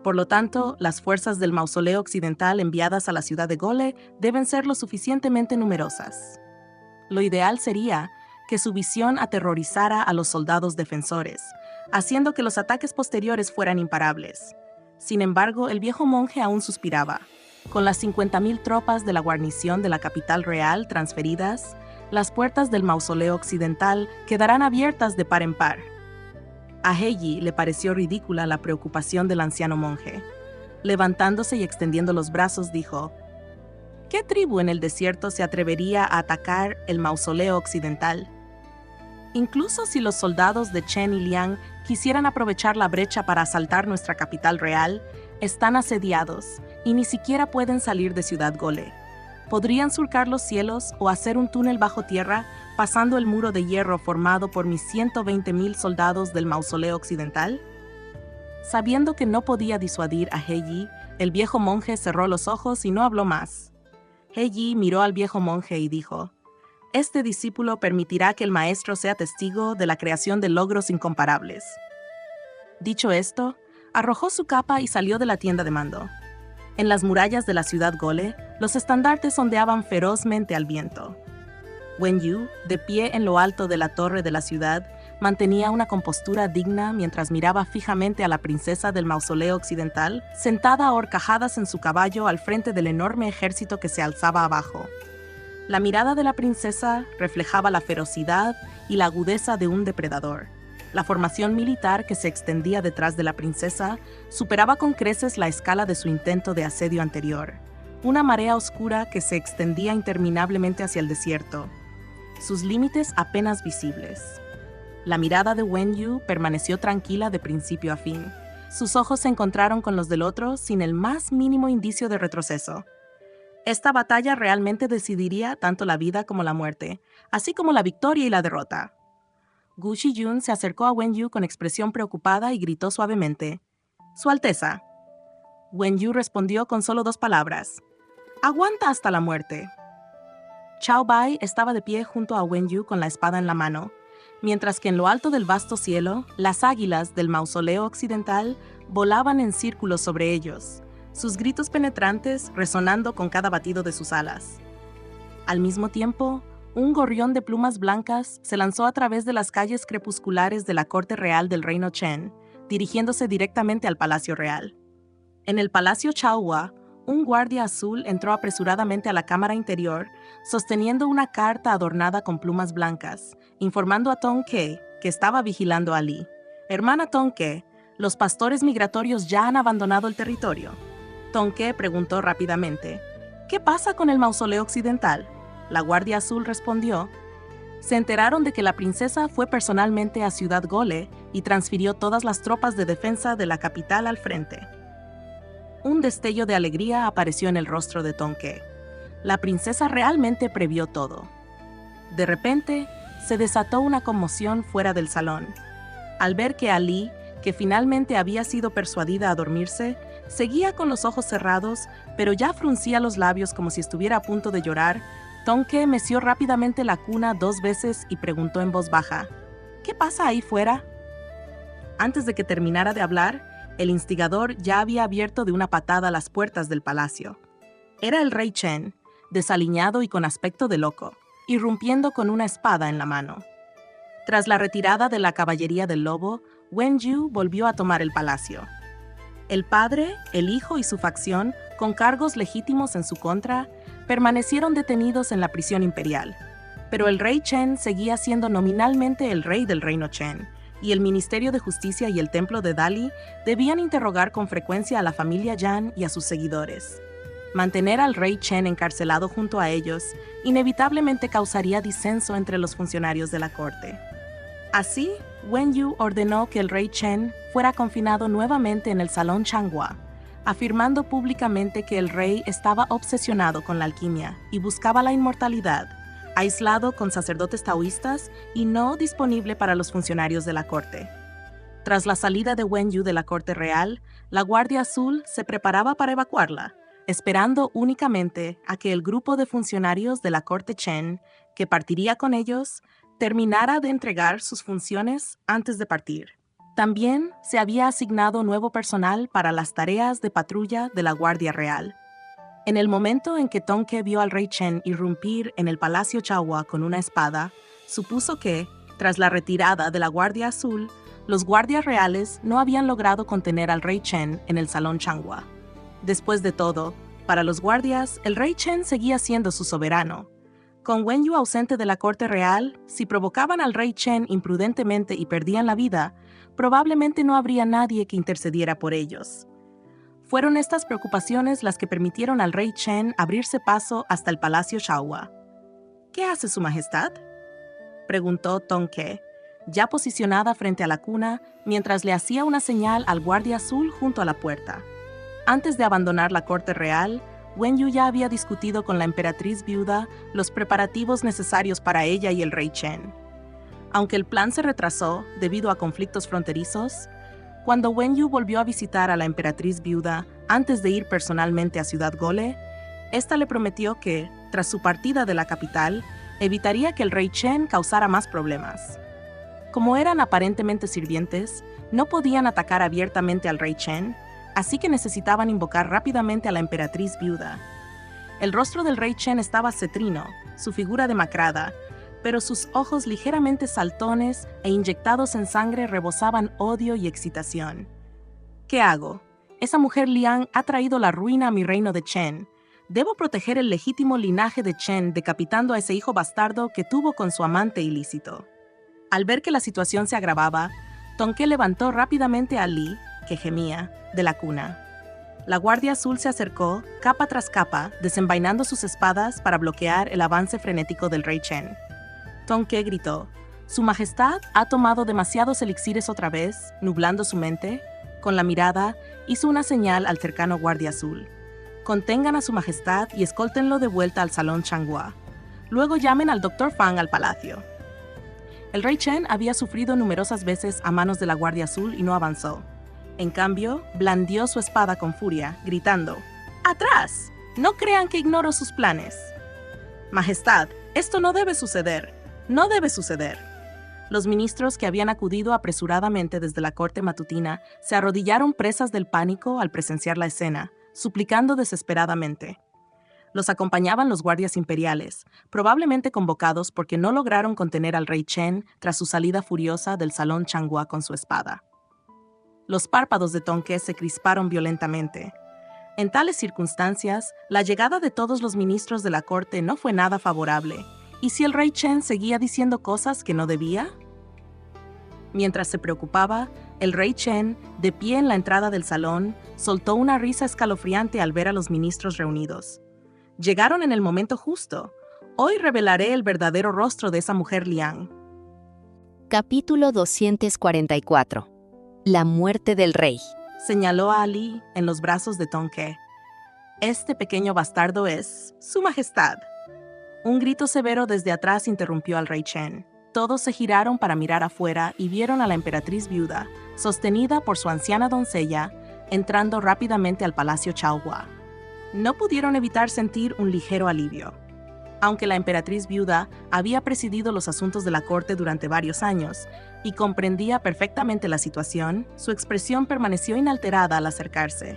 Por lo tanto, las fuerzas del mausoleo occidental enviadas a la ciudad de Gole deben ser lo suficientemente numerosas. Lo ideal sería que su visión aterrorizara a los soldados defensores, haciendo que los ataques posteriores fueran imparables. Sin embargo, el viejo monje aún suspiraba. Con las 50.000 tropas de la guarnición de la capital real transferidas, las puertas del mausoleo occidental quedarán abiertas de par en par. A He Yi le pareció ridícula la preocupación del anciano monje. Levantándose y extendiendo los brazos, dijo: ¿Qué tribu en el desierto se atrevería a atacar el mausoleo occidental? Incluso si los soldados de Chen y Liang quisieran aprovechar la brecha para asaltar nuestra capital real, están asediados y ni siquiera pueden salir de Ciudad Gole. ¿Podrían surcar los cielos o hacer un túnel bajo tierra pasando el muro de hierro formado por mis 120.000 soldados del mausoleo occidental? Sabiendo que no podía disuadir a He Yi, el viejo monje cerró los ojos y no habló más. He Yi miró al viejo monje y dijo: Este discípulo permitirá que el maestro sea testigo de la creación de logros incomparables. Dicho esto, arrojó su capa y salió de la tienda de mando. En las murallas de la ciudad Gole, los estandartes ondeaban ferozmente al viento. Wen Yu, de pie en lo alto de la torre de la ciudad, mantenía una compostura digna mientras miraba fijamente a la princesa del mausoleo occidental, sentada a horcajadas en su caballo al frente del enorme ejército que se alzaba abajo. La mirada de la princesa reflejaba la ferocidad y la agudeza de un depredador. La formación militar que se extendía detrás de la princesa superaba con creces la escala de su intento de asedio anterior, una marea oscura que se extendía interminablemente hacia el desierto, sus límites apenas visibles. La mirada de Wen Yu permaneció tranquila de principio a fin. Sus ojos se encontraron con los del otro sin el más mínimo indicio de retroceso. Esta batalla realmente decidiría tanto la vida como la muerte, así como la victoria y la derrota. Gu Shiyun se acercó a Wen Yu con expresión preocupada y gritó suavemente: «Su Alteza». Wen Yu respondió con solo 2 palabras: «Aguanta hasta la muerte». Chao Bai estaba de pie junto a Wen Yu con la espada en la mano, mientras que en lo alto del vasto cielo, las águilas del mausoleo occidental volaban en círculos sobre ellos, sus gritos penetrantes resonando con cada batido de sus alas. Al mismo tiempo, un gorrión de plumas blancas se lanzó a través de las calles crepusculares de la corte real del reino Chen, dirigiéndose directamente al palacio real. En el palacio Chaohua, un guardia azul entró apresuradamente a la cámara interior, sosteniendo una carta adornada con plumas blancas, informando a Tong Ke, que estaba vigilando a Li. Hermana Tong Ke, los pastores migratorios ya han abandonado el territorio. Tong Ke preguntó rápidamente, ¿qué pasa con el mausoleo occidental? La guardia azul respondió, se enteraron de que la princesa fue personalmente a Ciudad Gole y transfirió todas las tropas de defensa de la capital al frente. Un destello de alegría apareció en el rostro de Tong Ke. La princesa realmente previó todo. De repente, se desató una conmoción fuera del salón. Al ver que Ali, que finalmente había sido persuadida a dormirse, seguía con los ojos cerrados, pero ya fruncía los labios como si estuviera a punto de llorar, Tong Ke meció rápidamente la cuna 2 veces y preguntó en voz baja, ¿qué pasa ahí fuera? Antes de que terminara de hablar, el instigador ya había abierto de una patada las puertas del palacio. Era el rey Chen, desaliñado y con aspecto de loco, irrumpiendo con una espada en la mano. Tras la retirada de la caballería del lobo, Wen Yu volvió a tomar el palacio. El padre, el hijo y su facción, con cargos legítimos en su contra, permanecieron detenidos en la prisión imperial. Pero el rey Chen seguía siendo nominalmente el rey del reino Chen, y el Ministerio de Justicia y el Templo de Dali debían interrogar con frecuencia a la familia Yan y a sus seguidores. Mantener al rey Chen encarcelado junto a ellos inevitablemente causaría disenso entre los funcionarios de la corte. Así, Wen Yu ordenó que el rey Chen fuera confinado nuevamente en el Salón Changhua, afirmando públicamente que el rey estaba obsesionado con la alquimia y buscaba la inmortalidad, aislado con sacerdotes taoístas y no disponible para los funcionarios de la corte. Tras la salida de Wen Yu de la corte real, la Guardia Azul se preparaba para evacuarla, esperando únicamente a que el grupo de funcionarios de la corte Chen, que partiría con ellos, terminara de entregar sus funciones antes de partir. También se había asignado nuevo personal para las tareas de patrulla de la Guardia Real. En el momento en que Tong Ke vio al rey Chen irrumpir en el palacio Chaohua con una espada, supuso que, tras la retirada de la Guardia Azul, los guardias reales no habían logrado contener al rey Chen en el Salón Changhua. Después de todo, para los guardias, el rey Chen seguía siendo su soberano. Con Wen Yu ausente de la corte real, si provocaban al rey Chen imprudentemente y perdían la vida, probablemente no habría nadie que intercediera por ellos. Fueron estas preocupaciones las que permitieron al rey Chen abrirse paso hasta el palacio Chaohua. ¿Qué hace su majestad?, preguntó Tong Ke, ya posicionada frente a la cuna mientras le hacía una señal al guardia azul junto a la puerta. Antes de abandonar la corte real, Wen Yu ya había discutido con la emperatriz viuda los preparativos necesarios para ella y el rey Chen. Aunque el plan se retrasó debido a conflictos fronterizos, cuando Wen Yu volvió a visitar a la emperatriz viuda antes de ir personalmente a Ciudad Gole, ésta le prometió que, tras su partida de la capital, evitaría que el rey Chen causara más problemas. Como eran aparentemente sirvientes, no podían atacar abiertamente al rey Chen, así que necesitaban invocar rápidamente a la emperatriz viuda. El rostro del rey Chen estaba cetrino, su figura demacrada, pero sus ojos ligeramente saltones e inyectados en sangre rebosaban odio y excitación. ¿Qué hago? Esa mujer Liang ha traído la ruina a mi reino de Chen. Debo proteger el legítimo linaje de Chen decapitando a ese hijo bastardo que tuvo con su amante ilícito. Al ver que la situación se agravaba, Tong Ke levantó rápidamente a Li, que gemía, de la cuna. La Guardia Azul se acercó, capa tras capa, desenvainando sus espadas para bloquear el avance frenético del rey Chen. Tong Ke gritó, «Su Majestad ha tomado demasiados elixires otra vez», nublando su mente. Con la mirada, hizo una señal al cercano Guardia Azul. «Contengan a Su Majestad y escóltenlo de vuelta al Salón Changhua. Luego llamen al Dr. Fang al palacio». El rey Chen había sufrido numerosas veces a manos de la Guardia Azul y no avanzó. En cambio, blandió su espada con furia, gritando, «¡Atrás! No crean que ignoro sus planes». «Majestad, esto no debe suceder. No debe suceder». Los ministros que habían acudido apresuradamente desde la corte matutina se arrodillaron presas del pánico al presenciar la escena, suplicando desesperadamente. Los acompañaban los guardias imperiales, probablemente convocados porque no lograron contener al rey Chen tras su salida furiosa del salón Changhua con su espada. Los párpados de Tong Ke se crisparon violentamente. En tales circunstancias, la llegada de todos los ministros de la corte no fue nada favorable. ¿Y si el rey Chen seguía diciendo cosas que no debía? Mientras se preocupaba, el rey Chen, de pie en la entrada del salón, soltó una risa escalofriante al ver a los ministros reunidos. Llegaron en el momento justo. Hoy revelaré el verdadero rostro de esa mujer Liang. Capítulo 244. La muerte del rey. Señaló a Ali en los brazos de Tong Ke. Este pequeño bastardo es Su Majestad. Un grito severo desde atrás interrumpió al rey Chen. Todos se giraron para mirar afuera y vieron a la emperatriz viuda, sostenida por su anciana doncella, entrando rápidamente al palacio Changhua. No pudieron evitar sentir un ligero alivio. Aunque la emperatriz viuda había presidido los asuntos de la corte durante varios años y comprendía perfectamente la situación, su expresión permaneció inalterada al acercarse.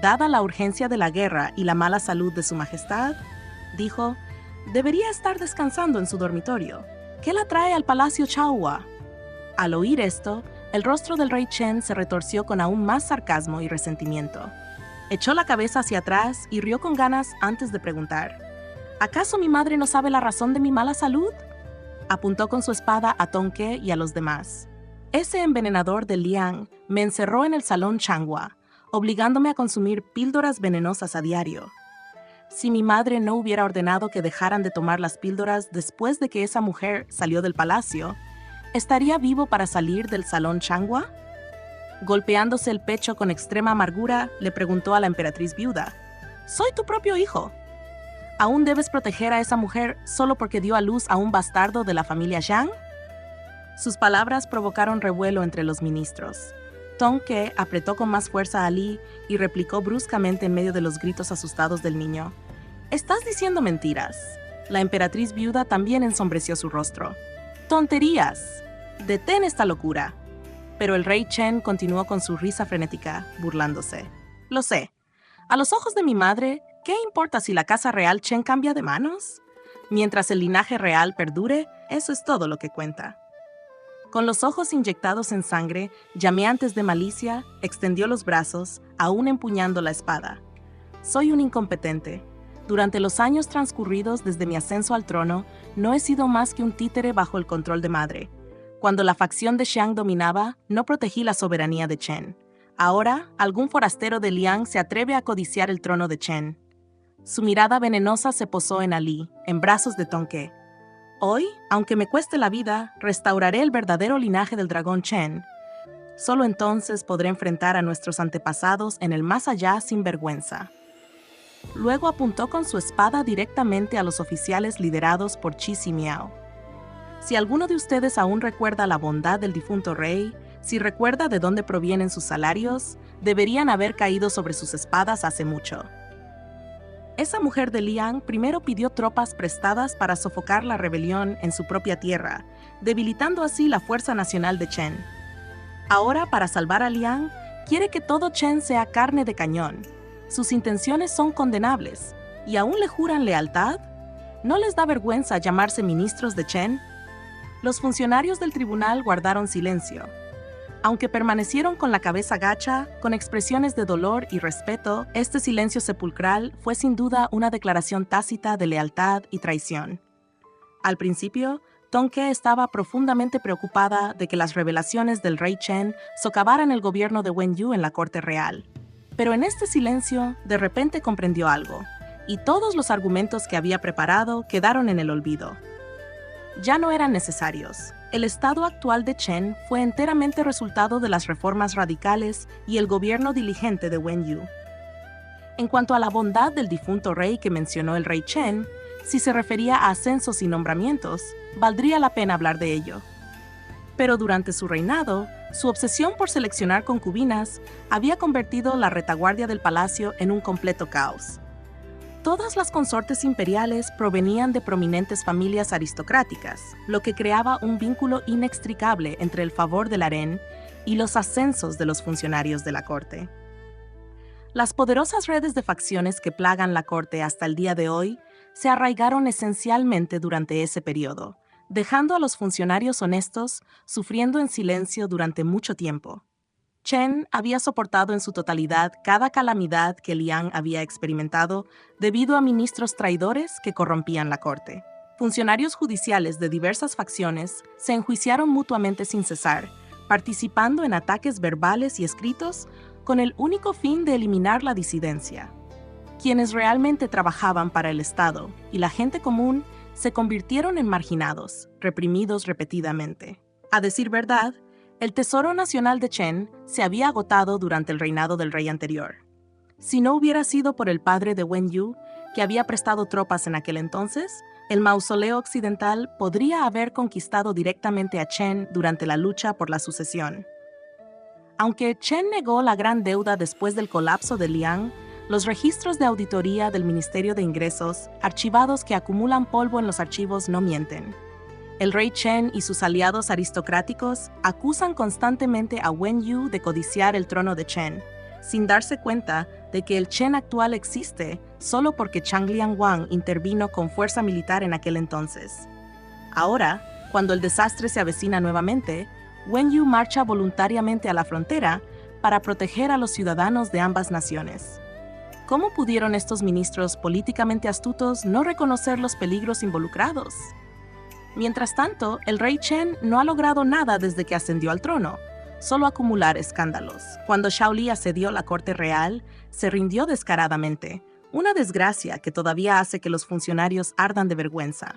Dada la urgencia de la guerra y la mala salud de su majestad, dijo, debería estar descansando en su dormitorio. ¿Qué la trae al palacio Changhua? Al oír esto, el rostro del rey Chen se retorció con aún más sarcasmo y resentimiento. Echó la cabeza hacia atrás y rió con ganas antes de preguntar, ¿acaso mi madre no sabe la razón de mi mala salud? Apuntó con su espada a Tong Ke y a los demás. Ese envenenador de Liang me encerró en el salón Changhua, obligándome a consumir píldoras venenosas a diario. Si mi madre no hubiera ordenado que dejaran de tomar las píldoras después de que esa mujer salió del palacio, ¿estaría vivo para salir del salón Changhua? Golpeándose el pecho con extrema amargura, le preguntó a la emperatriz viuda, «Soy tu propio hijo. ¿Aún debes proteger a esa mujer solo porque dio a luz a un bastardo de la familia Zhang?» Sus palabras provocaron revuelo entre los ministros. Tong Ke apretó con más fuerza a Ali y replicó bruscamente en medio de los gritos asustados del niño. «Estás diciendo mentiras». La emperatriz viuda también ensombreció su rostro. «¡Tonterías! Detén esta locura». Pero el rey Chen continuó con su risa frenética, burlándose. «Lo sé. A los ojos de mi madre, ¿qué importa si la casa real Chen cambia de manos? Mientras el linaje real perdure, eso es todo lo que cuenta». Con los ojos inyectados en sangre, llameantes de malicia, extendió los brazos, aún empuñando la espada. «Soy un incompetente. Durante los años transcurridos desde mi ascenso al trono, no he sido más que un títere bajo el control de madre. Cuando la facción de Xiang dominaba, no protegí la soberanía de Chen. Ahora, algún forastero de Liang se atreve a codiciar el trono de Chen». Su mirada venenosa se posó en Ali, en brazos de Tong Ke. «Hoy, aunque me cueste la vida, restauraré el verdadero linaje del dragón Chen. Solo entonces podré enfrentar a nuestros antepasados en el más allá sin vergüenza». Luego apuntó con su espada directamente a los oficiales liderados por Qi Simiao. Si alguno de ustedes aún recuerda la bondad del difunto rey, si recuerda de dónde provienen sus salarios, deberían haber caído sobre sus espadas hace mucho. Esa mujer de Liang primero pidió tropas prestadas para sofocar la rebelión en su propia tierra, debilitando así la fuerza nacional de Chen. Ahora, para salvar a Liang, quiere que todo Chen sea carne de cañón. Sus intenciones son condenables, ¿y aún le juran lealtad? ¿No les da vergüenza llamarse ministros de Chen? Los funcionarios del tribunal guardaron silencio. Aunque permanecieron con la cabeza gacha, con expresiones de dolor y respeto, este silencio sepulcral fue sin duda una declaración tácita de lealtad y traición. Al principio, Tong Ke estaba profundamente preocupada de que las revelaciones del rey Chen socavaran el gobierno de Wen Yu en la corte real. Pero en este silencio, de repente comprendió algo, y todos los argumentos que había preparado quedaron en el olvido. Ya no eran necesarios. El estado actual de Chen fue enteramente resultado de las reformas radicales y el gobierno diligente de Wen Yu. En cuanto a la bondad del difunto rey que mencionó el rey Chen, si se refería a ascensos y nombramientos, valdría la pena hablar de ello. Pero durante su reinado, su obsesión por seleccionar concubinas había convertido la retaguardia del palacio en un completo caos. Todas las consortes imperiales provenían de prominentes familias aristocráticas, lo que creaba un vínculo inextricable entre el favor del harén y los ascensos de los funcionarios de la corte. Las poderosas redes de facciones que plagan la corte hasta el día de hoy se arraigaron esencialmente durante ese periodo, dejando a los funcionarios honestos sufriendo en silencio durante mucho tiempo. Chen había soportado en su totalidad cada calamidad que Liang había experimentado debido a ministros traidores que corrompían la corte. Funcionarios judiciales de diversas facciones se enjuiciaron mutuamente sin cesar, participando en ataques verbales y escritos con el único fin de eliminar la disidencia. Quienes realmente trabajaban para el Estado y la gente común se convirtieron en marginados, reprimidos repetidamente. A decir verdad, el tesoro nacional de Chen se había agotado durante el reinado del rey anterior. Si no hubiera sido por el padre de Wen Yu, que había prestado tropas en aquel entonces, el mausoleo occidental podría haber conquistado directamente a Chen durante la lucha por la sucesión. Aunque Chen negó la gran deuda después del colapso de Liang, los registros de auditoría del Ministerio de Ingresos, archivados que acumulan polvo en los archivos, no mienten. El rey Chen y sus aliados aristocráticos acusan constantemente a Wen Yu de codiciar el trono de Chen, sin darse cuenta de que el Chen actual existe solo porque Chang Liangwang intervino con fuerza militar en aquel entonces. Ahora, cuando el desastre se avecina nuevamente, Wen Yu marcha voluntariamente a la frontera para proteger a los ciudadanos de ambas naciones. ¿Cómo pudieron estos ministros políticamente astutos no reconocer los peligros involucrados? Mientras tanto, el rey Chen no ha logrado nada desde que ascendió al trono, solo acumular escándalos. Cuando Shaoli asedió la corte real, se rindió descaradamente, una desgracia que todavía hace que los funcionarios ardan de vergüenza.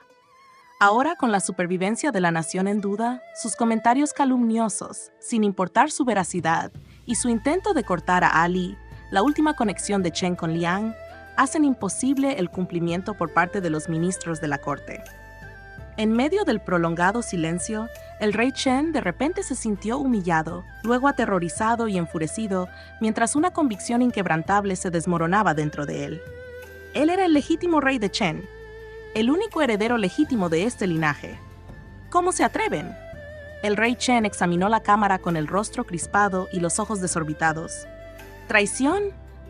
Ahora, con la supervivencia de la nación en duda, sus comentarios calumniosos, sin importar su veracidad, y su intento de cortar a Ali, la última conexión de Chen con Liang, hacen imposible el cumplimiento por parte de los ministros de la corte. En medio del prolongado silencio, el rey Chen de repente se sintió humillado, luego aterrorizado y enfurecido, mientras una convicción inquebrantable se desmoronaba dentro de él. Él era el legítimo rey de Chen, el único heredero legítimo de este linaje. ¿Cómo se atreven? El rey Chen examinó la cámara con el rostro crispado y los ojos desorbitados. ¿Traición?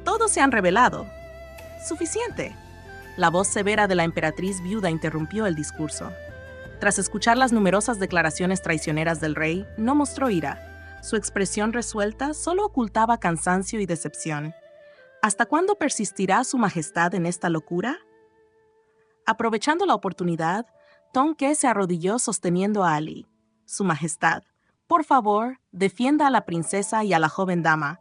Todos se han revelado. Suficiente. La voz severa de la emperatriz viuda interrumpió el discurso. Tras escuchar las numerosas declaraciones traicioneras del rey, no mostró ira. Su expresión resuelta solo ocultaba cansancio y decepción. ¿Hasta cuándo persistirá su majestad en esta locura? Aprovechando la oportunidad, Tong Ke se arrodilló sosteniendo a Ali. Su majestad, por favor, defienda a la princesa y a la joven dama.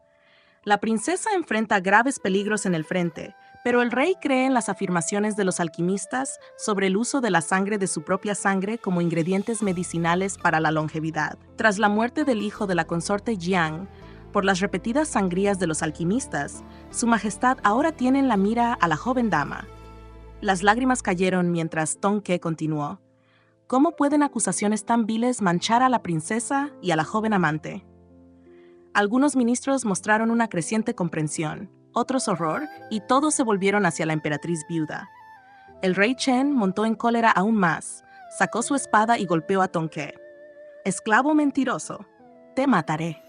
La princesa enfrenta graves peligros en el frente, pero el rey cree en las afirmaciones de los alquimistas sobre el uso de la sangre de su propia sangre como ingredientes medicinales para la longevidad. Tras la muerte del hijo de la consorte Jiang, por las repetidas sangrías de los alquimistas, su majestad ahora tiene en la mira a la joven dama. Las lágrimas cayeron mientras Tong Ke continuó. ¿Cómo pueden acusaciones tan viles manchar a la princesa y a la joven amante? Algunos ministros mostraron una creciente comprensión, otros horror, y todos se volvieron hacia la emperatriz viuda. El rey Chen montó en cólera aún más, sacó su espada y golpeó a Tong Ke. «Esclavo mentiroso, te mataré».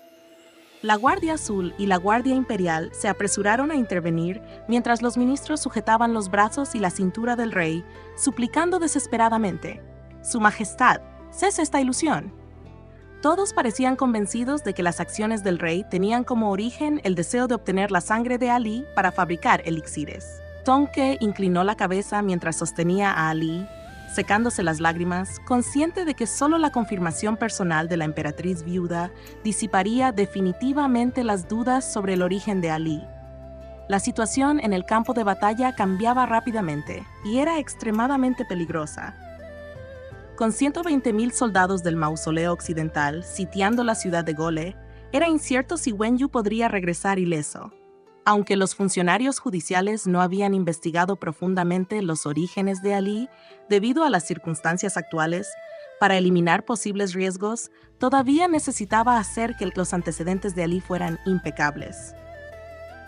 La Guardia Azul y la Guardia Imperial se apresuraron a intervenir mientras los ministros sujetaban los brazos y la cintura del rey, suplicando desesperadamente: «Su Majestad, cese esta ilusión». Todos parecían convencidos de que las acciones del rey tenían como origen el deseo de obtener la sangre de Ali para fabricar elixires. Tong Ke inclinó la cabeza mientras sostenía a Ali, secándose las lágrimas, consciente de que solo la confirmación personal de la emperatriz viuda disiparía definitivamente las dudas sobre el origen de Ali. La situación en el campo de batalla cambiaba rápidamente y era extremadamente peligrosa. Con 120,000 soldados del mausoleo occidental sitiando la ciudad de Gole, era incierto si Wen Yu podría regresar ileso. Aunque los funcionarios judiciales no habían investigado profundamente los orígenes de Ali debido a las circunstancias actuales, para eliminar posibles riesgos, todavía necesitaba hacer que los antecedentes de Ali fueran impecables.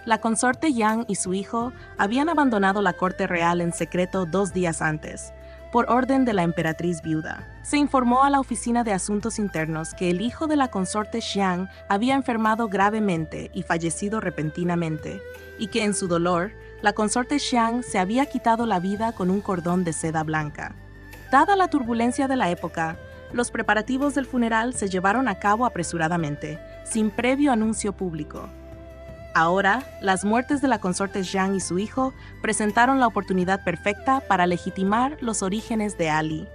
La consorte Yang y su hijo habían abandonado la corte real en secreto 2 días antes, por orden de la emperatriz viuda. Se informó a la Oficina de Asuntos Internos que el hijo de la consorte Xiang había enfermado gravemente y fallecido repentinamente, y que en su dolor, la consorte Xiang se había quitado la vida con un cordón de seda blanca. Dada la turbulencia de la época, los preparativos del funeral se llevaron a cabo apresuradamente, sin previo anuncio público. Ahora, las muertes de la consorte Xiang y su hijo presentaron la oportunidad perfecta para legitimar los orígenes de Ali.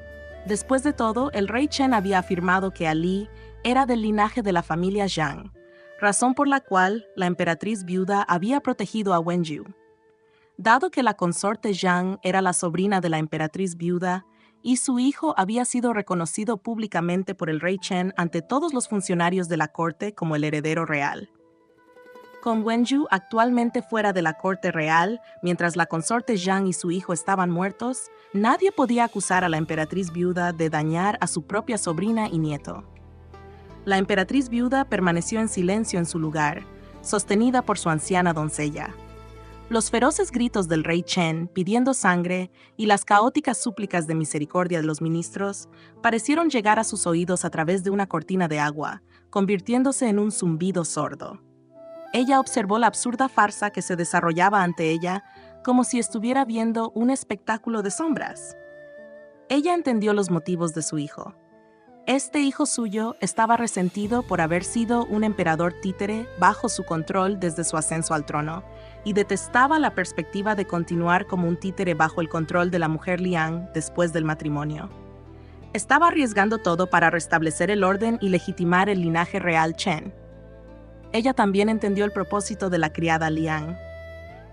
Después de todo, el rey Chen había afirmado que Ali era del linaje de la familia Zhang, razón por la cual la emperatriz viuda había protegido a Wenju. Dado que la consorte Zhang era la sobrina de la emperatriz viuda y su hijo había sido reconocido públicamente por el rey Chen ante todos los funcionarios de la corte como el heredero real. Con Wenju actualmente fuera de la corte real, mientras la consorte Zhang y su hijo estaban muertos, nadie podía acusar a la emperatriz viuda de dañar a su propia sobrina y nieto. La emperatriz viuda permaneció en silencio en su lugar, sostenida por su anciana doncella. Los feroces gritos del rey Chen pidiendo sangre y las caóticas súplicas de misericordia de los ministros parecieron llegar a sus oídos a través de una cortina de agua, convirtiéndose en un zumbido sordo. Ella observó la absurda farsa que se desarrollaba ante ella como si estuviera viendo un espectáculo de sombras. Ella entendió los motivos de su hijo. Este hijo suyo estaba resentido por haber sido un emperador títere bajo su control desde su ascenso al trono, y detestaba la perspectiva de continuar como un títere bajo el control de la mujer Liang después del matrimonio. Estaba arriesgando todo para restablecer el orden y legitimar el linaje real Chen. Ella también entendió el propósito de la criada Liang.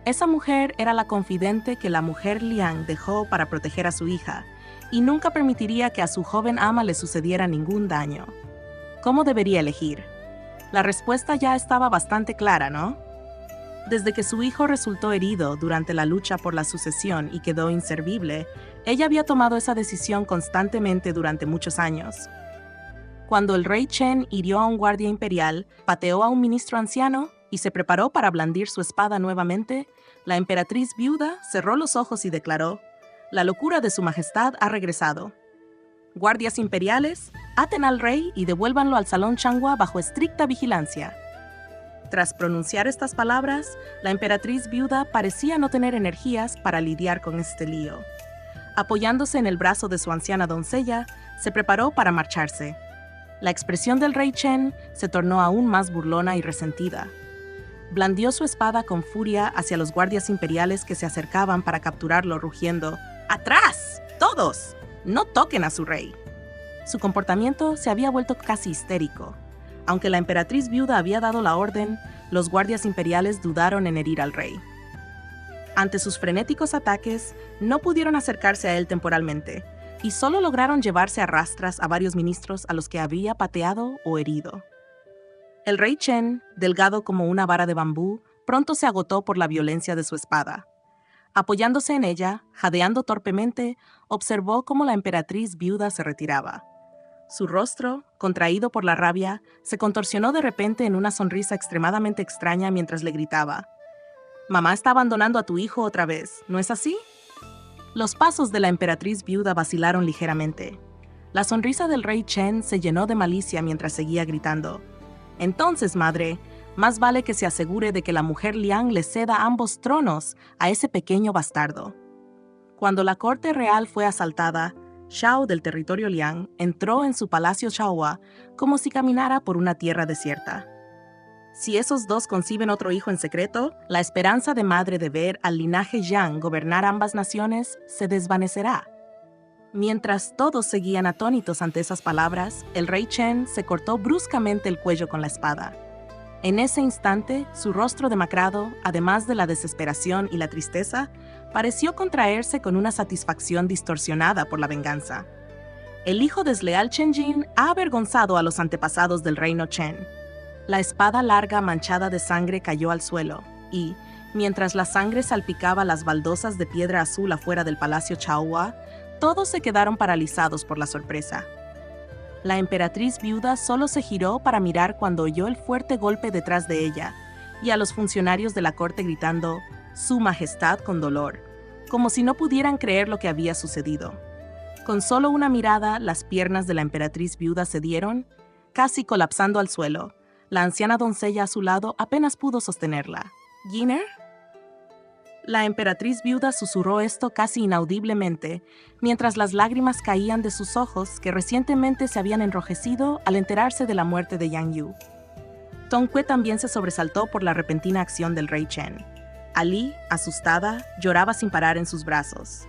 Esa mujer era la confidente que la mujer Liang dejó para proteger a su hija, y nunca permitiría que a su joven ama le sucediera ningún daño. ¿Cómo debería elegir? La respuesta ya estaba bastante clara, ¿no? Desde que su hijo resultó herido durante la lucha por la sucesión y quedó inservible, ella había tomado esa decisión constantemente durante muchos años. Cuando el rey Chen hirió a un guardia imperial, pateó a un ministro anciano y se preparó para blandir su espada nuevamente, la emperatriz viuda cerró los ojos y declaró: «La locura de su majestad ha regresado. Guardias imperiales, aten al rey y devuélvanlo al salón Changhua bajo estricta vigilancia». Tras pronunciar estas palabras, la emperatriz viuda parecía no tener energías para lidiar con este lío. Apoyándose en el brazo de su anciana doncella, se preparó para marcharse. La expresión del rey Chen se tornó aún más burlona y resentida. Blandió su espada con furia hacia los guardias imperiales que se acercaban para capturarlo, rugiendo: «¡Atrás! ¡Todos! ¡No toquen a su rey!». Su comportamiento se había vuelto casi histérico. Aunque la emperatriz viuda había dado la orden, los guardias imperiales dudaron en herir al rey. Ante sus frenéticos ataques, no pudieron acercarse a él temporalmente, y solo lograron llevarse a rastras a varios ministros a los que había pateado o herido. El rey Chen, delgado como una vara de bambú, pronto se agotó por la violencia de su espada. Apoyándose en ella, jadeando torpemente, observó cómo la emperatriz viuda se retiraba. Su rostro, contraído por la rabia, se contorsionó de repente en una sonrisa extremadamente extraña mientras le gritaba: «Mamá está abandonando a tu hijo otra vez, ¿no es así?». Los pasos de la emperatriz viuda vacilaron ligeramente. La sonrisa del rey Chen se llenó de malicia mientras seguía gritando: «Entonces, madre, más vale que se asegure de que la mujer Liang le ceda ambos tronos a ese pequeño bastardo». Cuando la corte real fue asaltada, Shao del territorio Liang entró en su palacio Changhua como si caminara por una tierra desierta. Si esos dos conciben otro hijo en secreto, la esperanza de madre de ver al linaje Yang gobernar ambas naciones se desvanecerá. Mientras todos seguían atónitos ante esas palabras, el rey Chen se cortó bruscamente el cuello con la espada. En ese instante, su rostro demacrado, además de la desesperación y la tristeza, pareció contraerse con una satisfacción distorsionada por la venganza. El hijo desleal Chen Jin ha avergonzado a los antepasados del reino Chen. La espada larga manchada de sangre cayó al suelo y, mientras la sangre salpicaba las baldosas de piedra azul afuera del palacio Changhua, todos se quedaron paralizados por la sorpresa. La emperatriz viuda solo se giró para mirar cuando oyó el fuerte golpe detrás de ella, y a los funcionarios de la corte gritando: «Su Majestad» con dolor, como si no pudieran creer lo que había sucedido. Con solo una mirada, las piernas de la emperatriz viuda cedieron, casi colapsando al suelo. La anciana doncella a su lado apenas pudo sostenerla. ¿Giner? La emperatriz viuda susurró esto casi inaudiblemente, mientras las lágrimas caían de sus ojos que recientemente se habían enrojecido al enterarse de la muerte de Yang Yu. Tongque también se sobresaltó por la repentina acción del rey Chen. Ali, asustada, lloraba sin parar en sus brazos.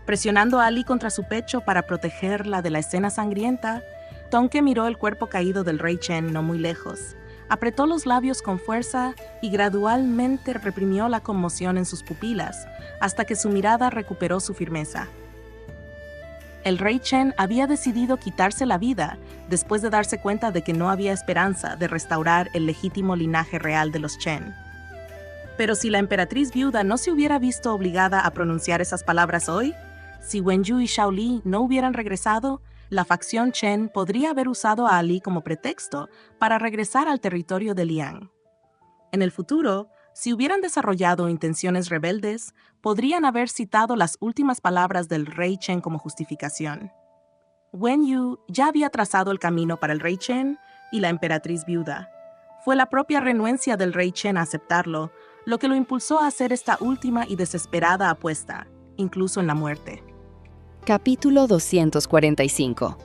Presionando a Ali contra su pecho para protegerla de la escena sangrienta, Tongque miró el cuerpo caído del rey Chen no muy lejos, apretó los labios con fuerza y gradualmente reprimió la conmoción en sus pupilas, hasta que su mirada recuperó su firmeza. El rey Chen había decidido quitarse la vida después de darse cuenta de que no había esperanza de restaurar el legítimo linaje real de los Chen. Pero si la emperatriz viuda no se hubiera visto obligada a pronunciar esas palabras hoy, si Wenyu y Shaoli no hubieran regresado, la facción Chen podría haber usado a Ali como pretexto para regresar al territorio de Liang. En el futuro, si hubieran desarrollado intenciones rebeldes, podrían haber citado las últimas palabras del rey Chen como justificación. Wenyu ya había trazado el camino para el rey Chen y la emperatriz viuda. Fue la propia renuencia del rey Chen a aceptarlo lo que lo impulsó a hacer esta última y desesperada apuesta, incluso en la muerte. Capítulo 245.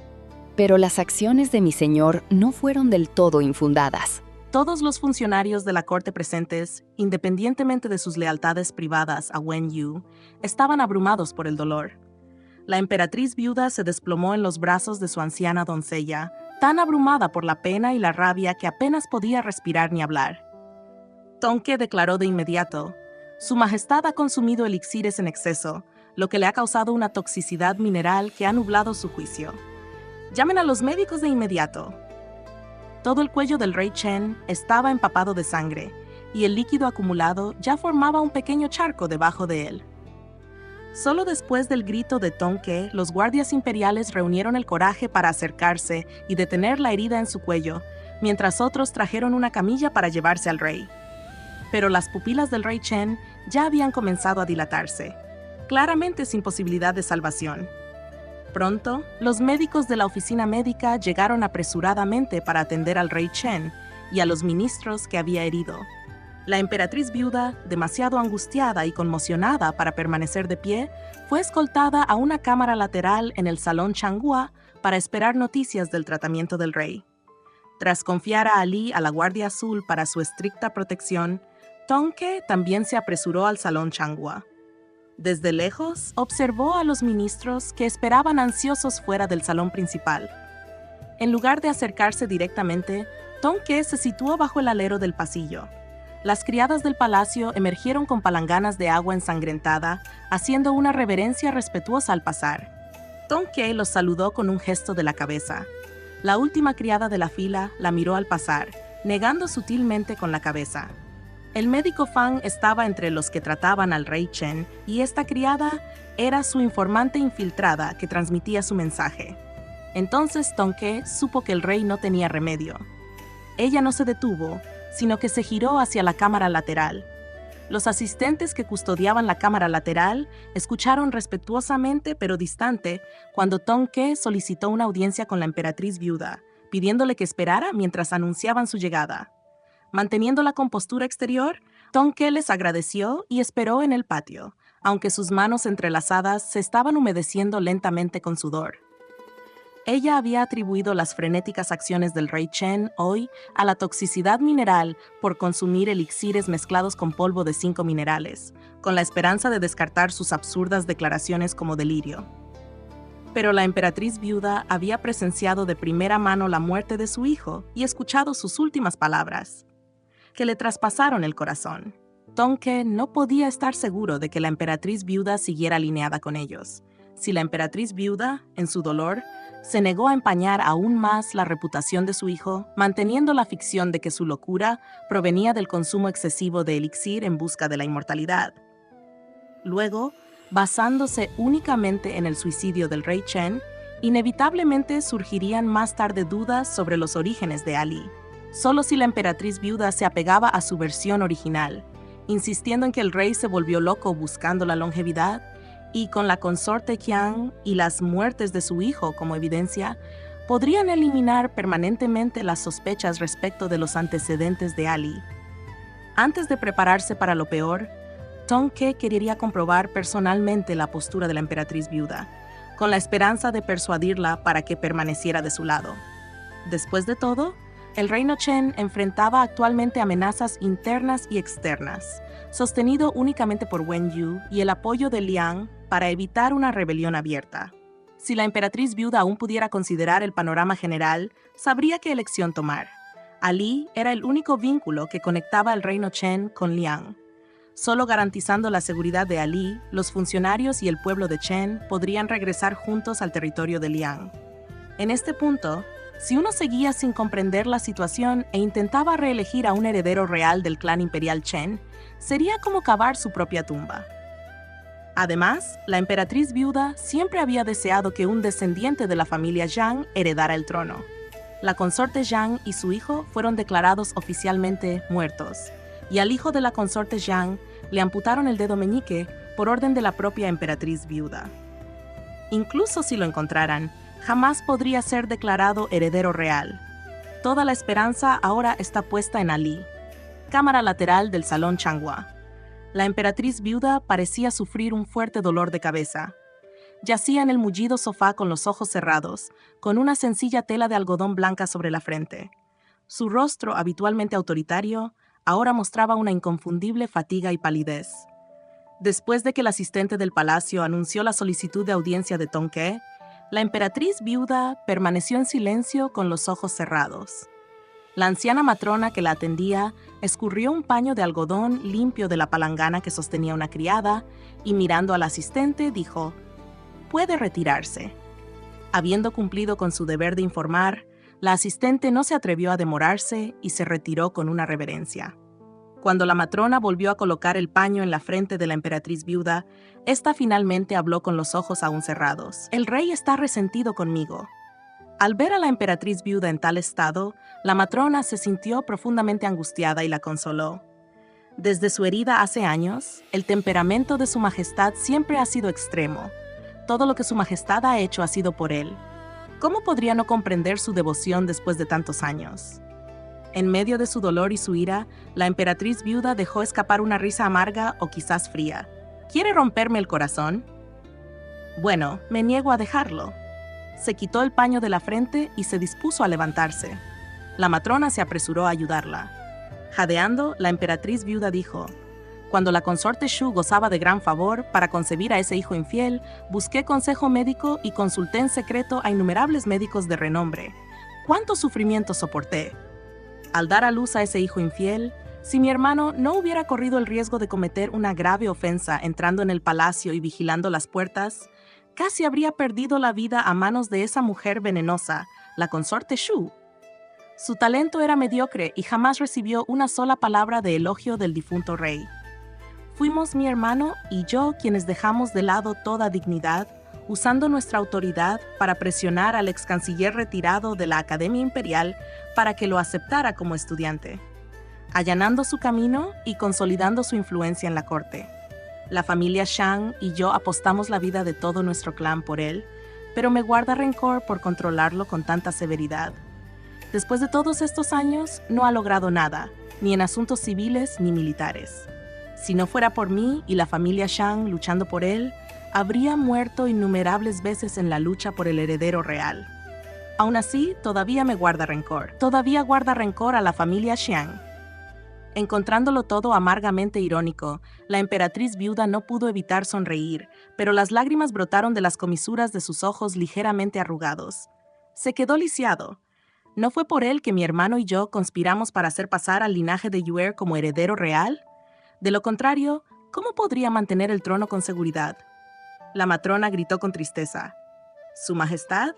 Pero las acciones de mi señor no fueron del todo infundadas. Todos los funcionarios de la corte presentes, independientemente de sus lealtades privadas a Wen Yu, estaban abrumados por el dolor. La emperatriz viuda se desplomó en los brazos de su anciana doncella, tan abrumada por la pena y la rabia que apenas podía respirar ni hablar. Tongque declaró de inmediato: Su Majestad ha consumido elixires en exceso, lo que le ha causado una toxicidad mineral que ha nublado su juicio. Llamen a los médicos de inmediato. Todo el cuello del rey Chen estaba empapado de sangre, y el líquido acumulado ya formaba un pequeño charco debajo de él. Solo después del grito de Tongque, los guardias imperiales reunieron el coraje para acercarse y detener la herida en su cuello, mientras otros trajeron una camilla para llevarse al rey. Pero las pupilas del rey Chen ya habían comenzado a dilatarse, claramente sin posibilidad de salvación. Pronto, los médicos de la oficina médica llegaron apresuradamente para atender al rey Chen y a los ministros que había herido. La emperatriz viuda, demasiado angustiada y conmocionada para permanecer de pie, fue escoltada a una cámara lateral en el salón Changhua para esperar noticias del tratamiento del rey. Tras confiar a Ali a la Guardia Azul para su estricta protección, Tongque también se apresuró al salón Changhua. Desde lejos, observó a los ministros que esperaban ansiosos fuera del salón principal. En lugar de acercarse directamente, Tongque se situó bajo el alero del pasillo. Las criadas del palacio emergieron con palanganas de agua ensangrentada, haciendo una reverencia respetuosa al pasar. Tongque los saludó con un gesto de la cabeza. La última criada de la fila la miró al pasar, negando sutilmente con la cabeza. El médico Fang estaba entre los que trataban al rey Chen y esta criada era su informante infiltrada que transmitía su mensaje. Entonces Tongque supo que el rey no tenía remedio. Ella no se detuvo, sino que se giró hacia la cámara lateral. Los asistentes que custodiaban la cámara lateral escucharon respetuosamente pero distante cuando Tongque solicitó una audiencia con la emperatriz viuda, pidiéndole que esperara mientras anunciaban su llegada. Manteniendo la compostura exterior, Tongque les agradeció y esperó en el patio, aunque sus manos entrelazadas se estaban humedeciendo lentamente con sudor. Ella había atribuido las frenéticas acciones del rey Chen hoy a la toxicidad mineral por consumir elixires mezclados con polvo de 5 minerales, con la esperanza de descartar sus absurdas declaraciones como delirio. Pero la emperatriz viuda había presenciado de primera mano la muerte de su hijo y escuchado sus últimas palabras, que le traspasaron el corazón. Tongque no podía estar seguro de que la emperatriz viuda siguiera alineada con ellos. Si la emperatriz viuda, en su dolor, se negó a empañar aún más la reputación de su hijo, manteniendo la ficción de que su locura provenía del consumo excesivo de elixir en busca de la inmortalidad. Luego, basándose únicamente en el suicidio del rey Chen, inevitablemente surgirían más tarde dudas sobre los orígenes de Ali. Solo si la emperatriz viuda se apegaba a su versión original, insistiendo en que el rey se volvió loco buscando la longevidad, y con la consorte Qiang y las muertes de su hijo como evidencia, podrían eliminar permanentemente las sospechas respecto de los antecedentes de Ali. Antes de prepararse para lo peor, Tong Ke quería comprobar personalmente la postura de la emperatriz viuda, con la esperanza de persuadirla para que permaneciera de su lado. Después de todo, el reino Chen enfrentaba actualmente amenazas internas y externas, sostenido únicamente por Wen Yu y el apoyo de Liang para evitar una rebelión abierta. Si la emperatriz viuda aún pudiera considerar el panorama general, sabría qué elección tomar. Ali era el único vínculo que conectaba el reino Chen con Liang. Solo garantizando la seguridad de Ali, los funcionarios y el pueblo de Chen podrían regresar juntos al territorio de Liang. En este punto, si uno seguía sin comprender la situación e intentaba reelegir a un heredero real del clan imperial Chen, sería como cavar su propia tumba. Además, la emperatriz viuda siempre había deseado que un descendiente de la familia Zhang heredara el trono. La consorte Zhang y su hijo fueron declarados oficialmente muertos, y al hijo de la consorte Zhang le amputaron el dedo meñique por orden de la propia emperatriz viuda. Incluso si lo encontraran, jamás podría ser declarado heredero real. Toda la esperanza ahora está puesta en Ali. Cámara lateral del salón Changhua. La emperatriz viuda parecía sufrir un fuerte dolor de cabeza. Yacía en el mullido sofá con los ojos cerrados, con una sencilla tela de algodón blanca sobre la frente. Su rostro, habitualmente autoritario, ahora mostraba una inconfundible fatiga y palidez. Después de que el asistente del palacio anunció la solicitud de audiencia de Tong Ke, la emperatriz viuda permaneció en silencio con los ojos cerrados. La anciana matrona que la atendía escurrió un paño de algodón limpio de la palangana que sostenía una criada y mirando al asistente dijo: «Puede retirarse». Habiendo cumplido con su deber de informar, la asistente no se atrevió a demorarse y se retiró con una reverencia. Cuando la matrona volvió a colocar el paño en la frente de la emperatriz viuda, ésta finalmente habló con los ojos aún cerrados. «El rey está resentido conmigo». Al ver a la emperatriz viuda en tal estado, la matrona se sintió profundamente angustiada y la consoló. Desde su herida hace años, el temperamento de su majestad siempre ha sido extremo. Todo lo que su majestad ha hecho ha sido por él. ¿Cómo podría no comprender su devoción después de tantos años? En medio de su dolor y su ira, la emperatriz viuda dejó escapar una risa amarga o quizás fría. ¿Quiere romperme el corazón? Bueno, me niego a dejarlo. Se quitó el paño de la frente y se dispuso a levantarse. La matrona se apresuró a ayudarla. Jadeando, la emperatriz viuda dijo: «Cuando la consorte Shu gozaba de gran favor para concebir a ese hijo infiel, busqué consejo médico y consulté en secreto a innumerables médicos de renombre. ¿Cuánto sufrimiento soporté? Al dar a luz a ese hijo infiel, si mi hermano no hubiera corrido el riesgo de cometer una grave ofensa entrando en el palacio y vigilando las puertas, casi habría perdido la vida a manos de esa mujer venenosa, la consorte Shu. Su talento era mediocre y jamás recibió una sola palabra de elogio del difunto rey. Fuimos mi hermano y yo quienes dejamos de lado toda dignidad, usando nuestra autoridad para presionar al ex canciller retirado de la Academia Imperial para que lo aceptara como estudiante, allanando su camino y consolidando su influencia en la corte. La familia Shang y yo apostamos la vida de todo nuestro clan por él, pero me guarda rencor por controlarlo con tanta severidad. Después de todos estos años, no ha logrado nada, ni en asuntos civiles ni militares. Si no fuera por mí y la familia Shang luchando por él, habría muerto innumerables veces en la lucha por el heredero real. Aún así, todavía me guarda rencor. Todavía guarda rencor a la familia Xiang». Encontrándolo todo amargamente irónico, la emperatriz viuda no pudo evitar sonreír, pero las lágrimas brotaron de las comisuras de sus ojos ligeramente arrugados. Se quedó lisiado. ¿No fue por él que mi hermano y yo conspiramos para hacer pasar al linaje de Yue como heredero real? De lo contrario, ¿cómo podría mantener el trono con seguridad? La matrona gritó con tristeza: «¿Su majestad?».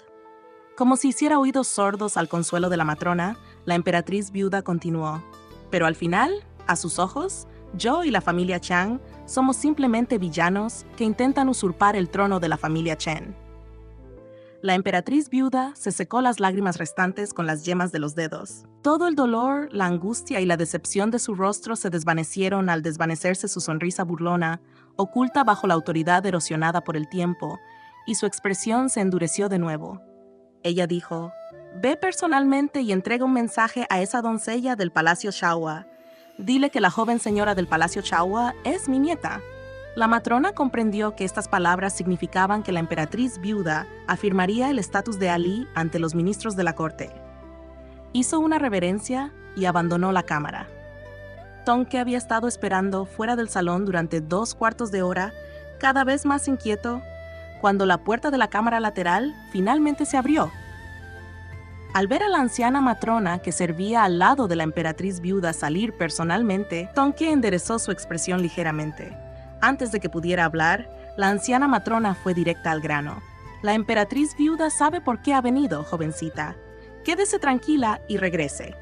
Como si hiciera oídos sordos al consuelo de la matrona, la emperatriz viuda continuó: «Pero al final, a sus ojos, yo y la familia Chang somos simplemente villanos que intentan usurpar el trono de la familia Chen». La emperatriz viuda se secó las lágrimas restantes con las yemas de los dedos. Todo el dolor, la angustia y la decepción de su rostro se desvanecieron al desvanecerse su sonrisa burlona, oculta bajo la autoridad erosionada por el tiempo, y su expresión se endureció de nuevo. Ella dijo: «Ve personalmente y entrega un mensaje a esa doncella del Palacio Shawa. Dile que la joven señora del Palacio Shawa es mi nieta». La matrona comprendió que estas palabras significaban que la emperatriz viuda afirmaría el estatus de Ali ante los ministros de la corte. Hizo una reverencia y abandonó la cámara. Tonke había estado esperando fuera del salón durante 2/4 de hora, cada vez más inquieto, cuando la puerta de la cámara lateral finalmente se abrió. Al ver a la anciana matrona que servía al lado de la emperatriz viuda salir personalmente, Tonke enderezó su expresión ligeramente. Antes de que pudiera hablar, la anciana matrona fue directa al grano. «La emperatriz viuda sabe por qué ha venido, jovencita. Quédese tranquila y regrese.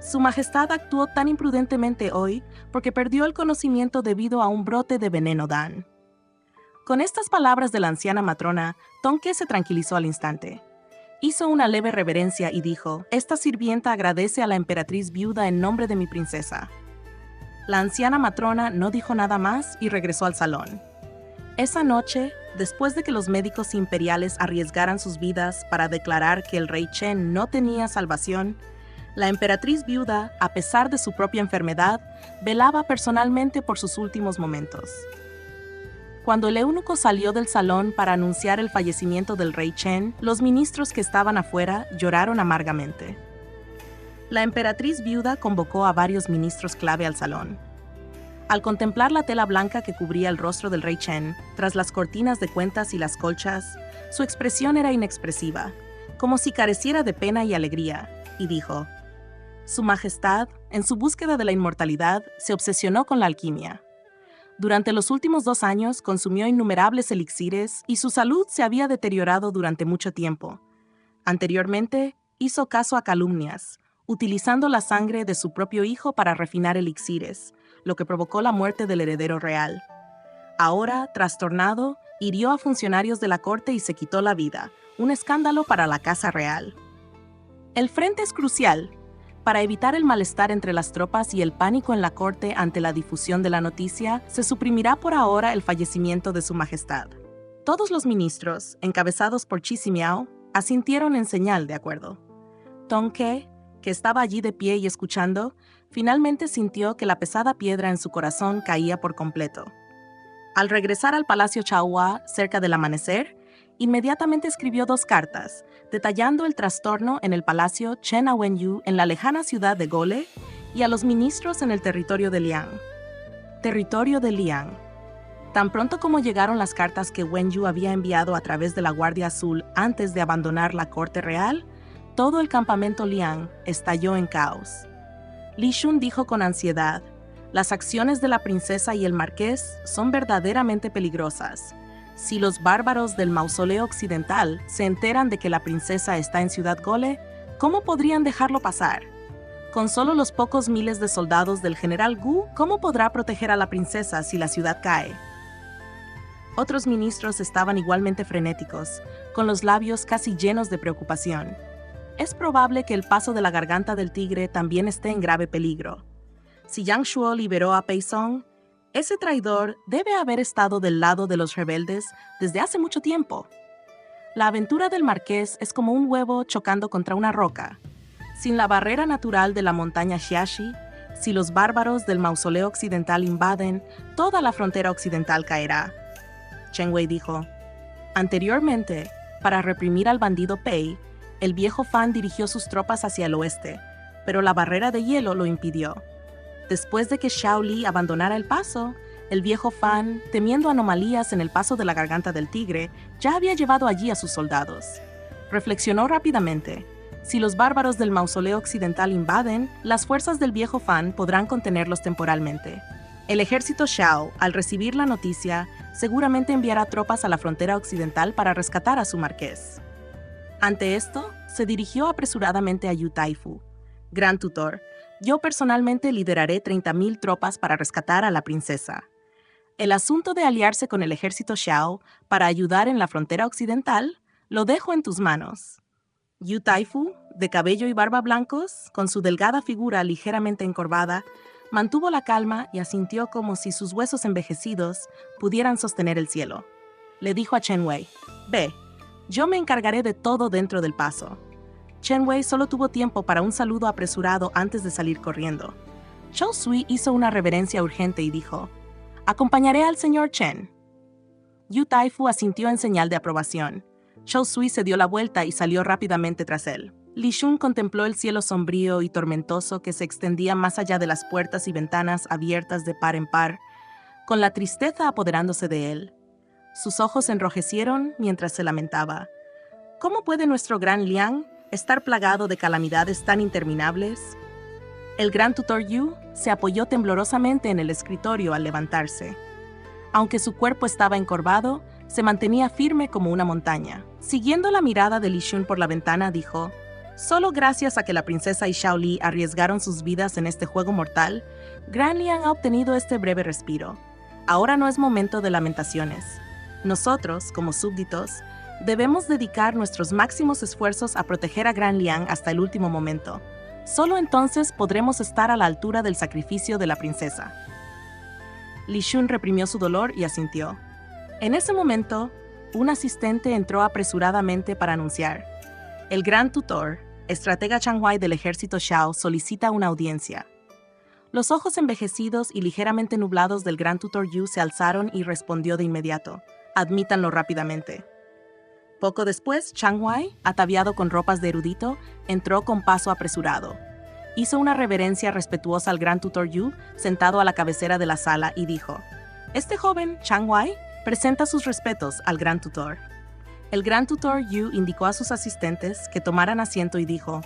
Su Majestad actuó tan imprudentemente hoy porque perdió el conocimiento debido a un brote de veneno Dan». Con estas palabras de la anciana matrona, Tonke se tranquilizó al instante. Hizo una leve reverencia y dijo: «Esta sirvienta agradece a la emperatriz viuda en nombre de mi princesa». La anciana matrona no dijo nada más y regresó al salón. Esa noche, después de que los médicos imperiales arriesgaran sus vidas para declarar que el rey Chen no tenía salvación, la emperatriz viuda, a pesar de su propia enfermedad, velaba personalmente por sus últimos momentos. Cuando el eunuco salió del salón para anunciar el fallecimiento del rey Chen, los ministros que estaban afuera lloraron amargamente. La emperatriz viuda convocó a varios ministros clave al salón. Al contemplar la tela blanca que cubría el rostro del rey Chen, tras las cortinas de cuentas y las colchas, su expresión era inexpresiva, como si careciera de pena y alegría, y dijo: «Su Majestad, en su búsqueda de la inmortalidad, se obsesionó con la alquimia. Durante los últimos 2 años consumió innumerables elixires y su salud se había deteriorado durante mucho tiempo. Anteriormente, hizo caso a calumnias, utilizando la sangre de su propio hijo para refinar elixires, lo que provocó la muerte del heredero real. Ahora, trastornado, hirió a funcionarios de la corte y se quitó la vida, un escándalo para la casa real. El frente es crucial. Para evitar el malestar entre las tropas y el pánico en la corte ante la difusión de la noticia, se suprimirá por ahora el fallecimiento de su majestad». Todos los ministros, encabezados por Chi Simiao, asintieron en señal de acuerdo. Tonke, que estaba allí de pie y escuchando, finalmente sintió que la pesada piedra en su corazón caía por completo. Al regresar al Palacio Chaohua cerca del amanecer, inmediatamente escribió 2 cartas, detallando el trastorno en el Palacio Chen a Wenyu en la lejana ciudad de Gole y a los ministros en el territorio de Liang. Territorio de Liang. Tan pronto como llegaron las cartas que Wenyu había enviado a través de la Guardia Azul antes de abandonar la corte real, todo el campamento Liang estalló en caos. Li Shun dijo con ansiedad: «Las acciones de la princesa y el marqués son verdaderamente peligrosas. Si los bárbaros del mausoleo occidental se enteran de que la princesa está en Ciudad Gole, ¿cómo podrían dejarlo pasar? Con solo los pocos miles de soldados del general Gu, ¿cómo podrá proteger a la princesa si la ciudad cae?». Otros ministros estaban igualmente frenéticos, con los labios casi llenos de preocupación. Es probable que el paso de la garganta del tigre también esté en grave peligro. Si Yang Shuo liberó a Pei Song, ese traidor debe haber estado del lado de los rebeldes desde hace mucho tiempo. La aventura del marqués es como un huevo chocando contra una roca. Sin la barrera natural de la montaña Xiaxi, si los bárbaros del mausoleo occidental invaden, toda la frontera occidental caerá. Chen Wei dijo: «Anteriormente, para reprimir al bandido Pei, el viejo Fan dirigió sus tropas hacia el oeste, pero la barrera de hielo lo impidió. Después de que Xiao Li abandonara el paso, el viejo Fan, temiendo anomalías en el paso de la garganta del tigre, ya había llevado allí a sus soldados. Reflexionó rápidamente. Si los bárbaros del mausoleo occidental invaden, las fuerzas del viejo Fan podrán contenerlos temporalmente. El ejército Xiao, al recibir la noticia, seguramente enviará tropas a la frontera occidental para rescatar a su marqués». Ante esto, se dirigió apresuradamente a Yu Taifu. «Gran tutor, yo personalmente lideraré 30,000 tropas para rescatar a la princesa. El asunto de aliarse con el ejército Xiao para ayudar en la frontera occidental Lo dejo en tus manos. Yu Taifu, de cabello y barba blancos, con su delgada figura ligeramente encorvada, mantuvo la calma y asintió como si sus huesos envejecidos pudieran sostener el cielo. Le dijo a Chen Wei, «Ve, yo me encargaré de todo dentro del paso». Chen Wei solo tuvo tiempo para un saludo apresurado antes de salir corriendo. Chou Sui hizo una reverencia urgente y dijo, «Acompañaré al señor Chen». Yu Taifu asintió en señal de aprobación. Chou Sui se dio la vuelta y salió rápidamente tras él. Li Shun contempló el cielo sombrío y tormentoso que se extendía más allá de las puertas y ventanas abiertas de par en par, con la tristeza apoderándose de él. Sus ojos se enrojecieron mientras se lamentaba. ¿Cómo puede nuestro gran Liang estar plagado de calamidades tan interminables? El gran tutor Yu se apoyó temblorosamente en el escritorio al levantarse. Aunque su cuerpo estaba encorvado, se mantenía firme como una montaña. Siguiendo la mirada de Li Shun por la ventana, dijo, «Solo gracias a que la princesa y Xiao Li arriesgaron sus vidas en este juego mortal, Gran Liang ha obtenido este breve respiro. Ahora no es momento de lamentaciones. Nosotros, como súbditos, debemos dedicar nuestros máximos esfuerzos a proteger a Gran Liang hasta el último momento. Solo entonces podremos estar a la altura del sacrificio de la princesa». Li Shun reprimió su dolor y asintió. En ese momento, un asistente entró apresuradamente para anunciar: «El gran tutor, estratega Chang Huai del ejército Xiao, solicita una audiencia». Los ojos envejecidos y ligeramente nublados del gran tutor Yu se alzaron y respondió de inmediato: «Admítanlo rápidamente». Poco después, Chang Huai, ataviado con ropas de erudito, entró con paso apresurado. Hizo una reverencia respetuosa al gran tutor Yu, sentado a la cabecera de la sala, y dijo: «Este joven, Chang Huai, presenta sus respetos al gran tutor». El gran tutor Yu indicó a sus asistentes que tomaran asiento y dijo: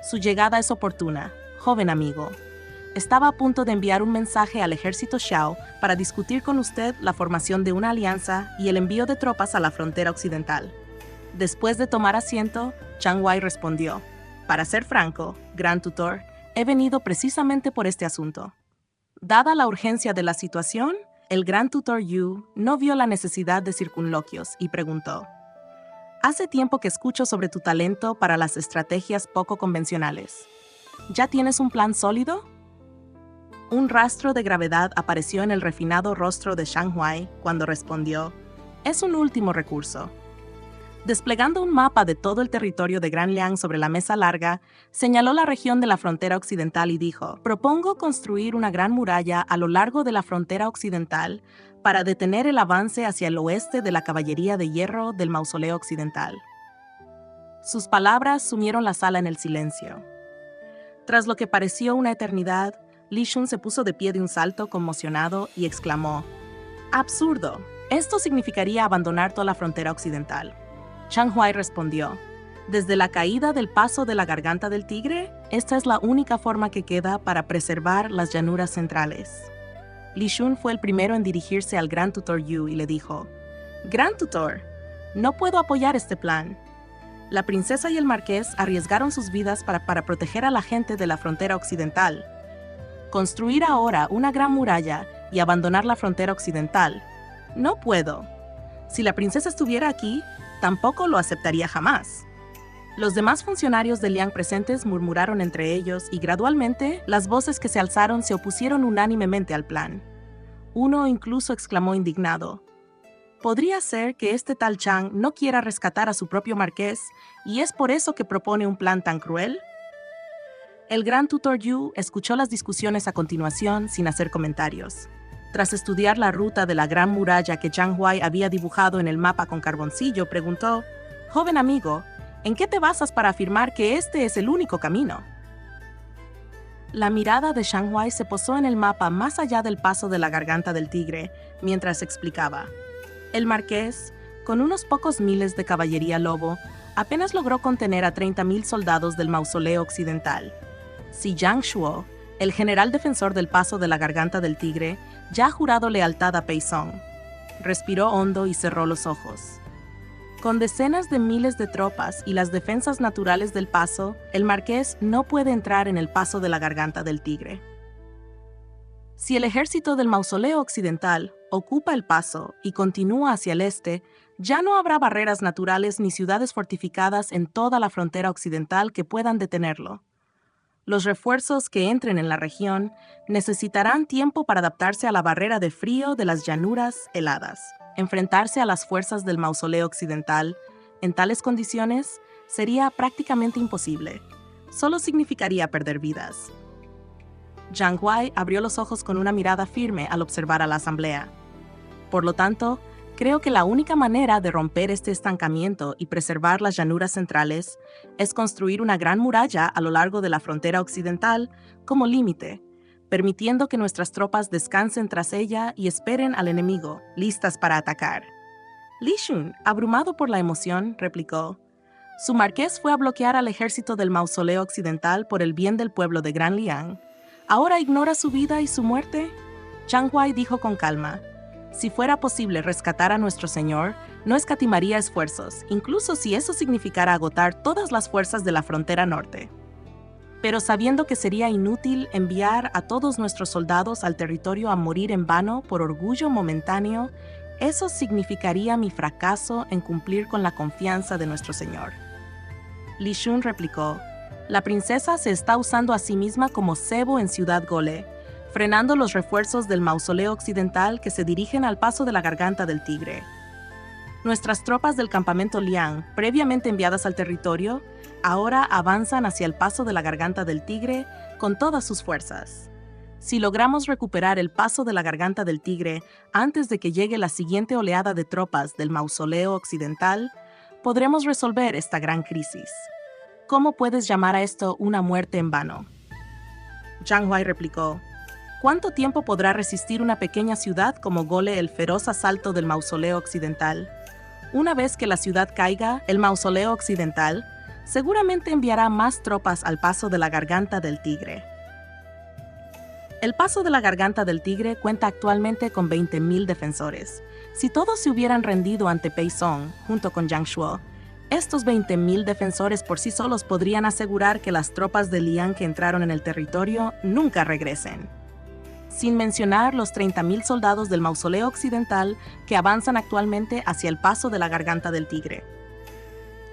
«Su llegada es oportuna, joven amigo. Estaba a punto de enviar un mensaje al ejército Xiao para discutir con usted la formación de una alianza y el envío de tropas a la frontera occidental». Después de tomar asiento, Chang Huai respondió: «Para ser franco, gran tutor, he venido precisamente por este asunto». Dada la urgencia de la situación, el gran tutor Yu no vio la necesidad de circunloquios y preguntó: «Hace tiempo que escucho sobre tu talento para las estrategias poco convencionales. ¿Ya tienes un plan sólido?». Un rastro de gravedad apareció en el refinado rostro de Chang Huai cuando respondió: «Es un último recurso». Desplegando un mapa de todo el territorio de Gran Liang sobre la mesa larga, señaló la región de la frontera occidental y dijo: «Propongo construir una gran muralla a lo largo de la frontera occidental para detener el avance hacia el oeste de la caballería de hierro del mausoleo occidental». Sus palabras sumieron la sala en el silencio. Tras lo que pareció una eternidad, Li Shun se puso de pie de un salto conmocionado y exclamó: «¡Absurdo! Esto significaría abandonar toda la frontera occidental». Chang Huai respondió: «Desde la caída del paso de la garganta del tigre, esta es la única forma que queda para preservar las llanuras centrales». Li Shun fue el primero en dirigirse al gran tutor Yu y le dijo: «Gran tutor, no puedo apoyar este plan. La princesa y el marqués arriesgaron sus vidas para proteger a la gente de la frontera occidental. Construir ahora una gran muralla y abandonar la frontera occidental, no puedo. Si la princesa estuviera aquí, tampoco lo aceptaría jamás». Los demás funcionarios de Liang presentes murmuraron entre ellos y gradualmente las voces que se alzaron se opusieron unánimemente al plan. Uno incluso exclamó indignado: «¿Podría ser que este tal Chang no quiera rescatar a su propio marqués y es por eso que propone un plan tan cruel?». El gran tutor Yu escuchó las discusiones a continuación sin hacer comentarios. Tras estudiar la ruta de la gran muralla que Chang Huai había dibujado en el mapa con carboncillo, preguntó: «Joven amigo, ¿en qué te basas para afirmar que este es el único camino?». La mirada de Chang Huai se posó en el mapa más allá del paso de la garganta del tigre, mientras explicaba: «El marqués, con unos pocos miles de caballería lobo, apenas logró contener a 30,000 soldados del mausoleo occidental. Si Jiang Shuo, el general defensor del paso de la garganta del tigre, ya ha jurado lealtad a Pei Song». Respiró hondo y cerró los ojos. Con decenas de miles de tropas y las defensas naturales del paso, el marqués no puede entrar en el paso de la garganta del tigre. Si el ejército del mausoleo occidental ocupa el paso y continúa hacia el este, ya no habrá barreras naturales ni ciudades fortificadas en toda la frontera occidental que puedan detenerlo. Los refuerzos que entren en la región necesitarán tiempo para adaptarse a la barrera de frío de las llanuras heladas. Enfrentarse a las fuerzas del mausoleo occidental en tales condiciones sería prácticamente imposible. Solo significaría perder vidas. Jiang Huai abrió los ojos con una mirada firme al observar a la asamblea. Por lo tanto, creo que la única manera de romper este estancamiento y preservar las llanuras centrales es construir una gran muralla a lo largo de la frontera occidental como límite, permitiendo que nuestras tropas descansen tras ella y esperen al enemigo, listas para atacar. Li Shun, abrumado por la emoción, replicó: «Su marqués fue a bloquear al ejército del mausoleo occidental por el bien del pueblo de Gran Liang. ¿Ahora ignora su vida y su muerte?». Jiang Huai dijo con calma: «Si fuera posible rescatar a nuestro señor, no escatimaría esfuerzos, incluso si eso significara agotar todas las fuerzas de la frontera norte. Pero sabiendo que sería inútil enviar a todos nuestros soldados al territorio a morir en vano por orgullo momentáneo, eso significaría mi fracaso en cumplir con la confianza de nuestro señor». Li Shun replicó: «La princesa se está usando a sí misma como cebo en Ciudad Gole, frenando los refuerzos del mausoleo occidental que se dirigen al paso de la Garganta del Tigre. Nuestras tropas del campamento Liang, previamente enviadas al territorio, ahora avanzan hacia el paso de la Garganta del Tigre con todas sus fuerzas. Si logramos recuperar el paso de la Garganta del Tigre antes de que llegue la siguiente oleada de tropas del mausoleo occidental, podremos resolver esta gran crisis. ¿Cómo puedes llamar a esto una muerte en vano?». Jiang Huai replicó: «¿Cuánto tiempo podrá resistir una pequeña ciudad como Gole el feroz asalto del mausoleo occidental? Una vez que la ciudad caiga, el mausoleo occidental seguramente enviará más tropas al paso de la Garganta del Tigre». El paso de la Garganta del Tigre cuenta actualmente con 20.000 defensores. Si todos se hubieran rendido ante Pei Song, junto con Jiang Shuo, estos 20.000 defensores por sí solos podrían asegurar que las tropas de Liang que entraron en el territorio nunca regresen. Sin mencionar los 30.000 soldados del mausoleo occidental que avanzan actualmente hacia el paso de la Garganta del Tigre.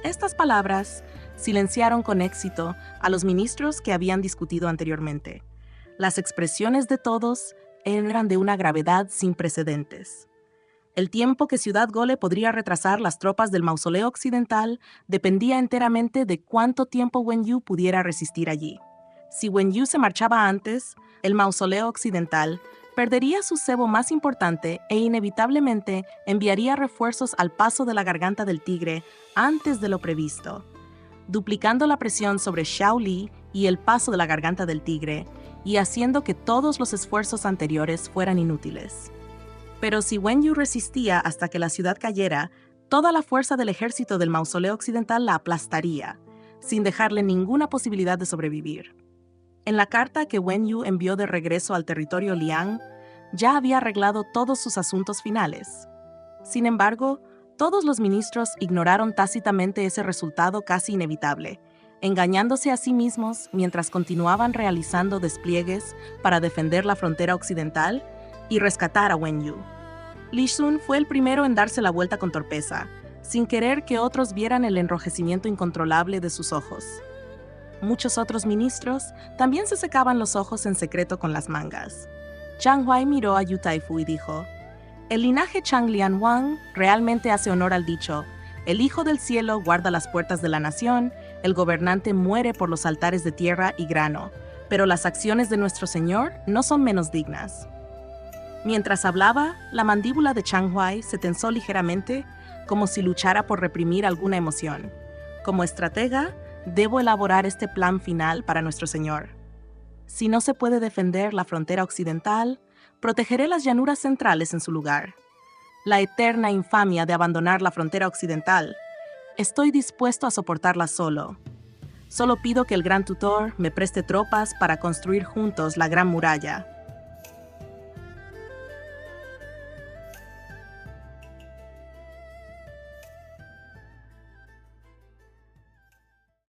Estas palabras silenciaron con éxito a los ministros que habían discutido anteriormente. Las expresiones de todos eran de una gravedad sin precedentes. El tiempo que Ciudad Gole podría retrasar las tropas del mausoleo occidental dependía enteramente de cuánto tiempo Wen Yu pudiera resistir allí. Si Wen Yu se marchaba antes, el mausoleo occidental perdería su cebo más importante e inevitablemente enviaría refuerzos al paso de la Garganta del Tigre antes de lo previsto, duplicando la presión sobre Shaoli y el paso de la Garganta del Tigre y haciendo que todos los esfuerzos anteriores fueran inútiles. Pero si Wen Yu resistía hasta que la ciudad cayera, toda la fuerza del ejército del mausoleo occidental la aplastaría, sin dejarle ninguna posibilidad de sobrevivir. En la carta que Wen Yu envió de regreso al territorio Liang, ya había arreglado todos sus asuntos finales. Sin embargo, todos los ministros ignoraron tácitamente ese resultado casi inevitable, engañándose a sí mismos mientras continuaban realizando despliegues para defender la frontera occidental y rescatar a Wen Yu. Li Shun fue el primero en darse la vuelta con torpeza, sin querer que otros vieran el enrojecimiento incontrolable de sus ojos. Muchos otros ministros también se secaban los ojos en secreto con las mangas. Jiang Huai miró a Yu Taifu y dijo: «El linaje Changlian Wang realmente hace honor al dicho: el Hijo del Cielo guarda las puertas de la nación, el gobernante muere por los altares de tierra y grano, pero las acciones de nuestro Señor no son menos dignas». Mientras hablaba, la mandíbula de Jiang Huai se tensó ligeramente, como si luchara por reprimir alguna emoción. Como estratega, debo elaborar este plan final para nuestro Señor. Si no se puede defender la frontera occidental, protegeré las llanuras centrales en su lugar. La eterna infamia de abandonar la frontera occidental, estoy dispuesto a soportarla solo. Solo pido que el Gran Tutor me preste tropas para construir juntos la Gran Muralla.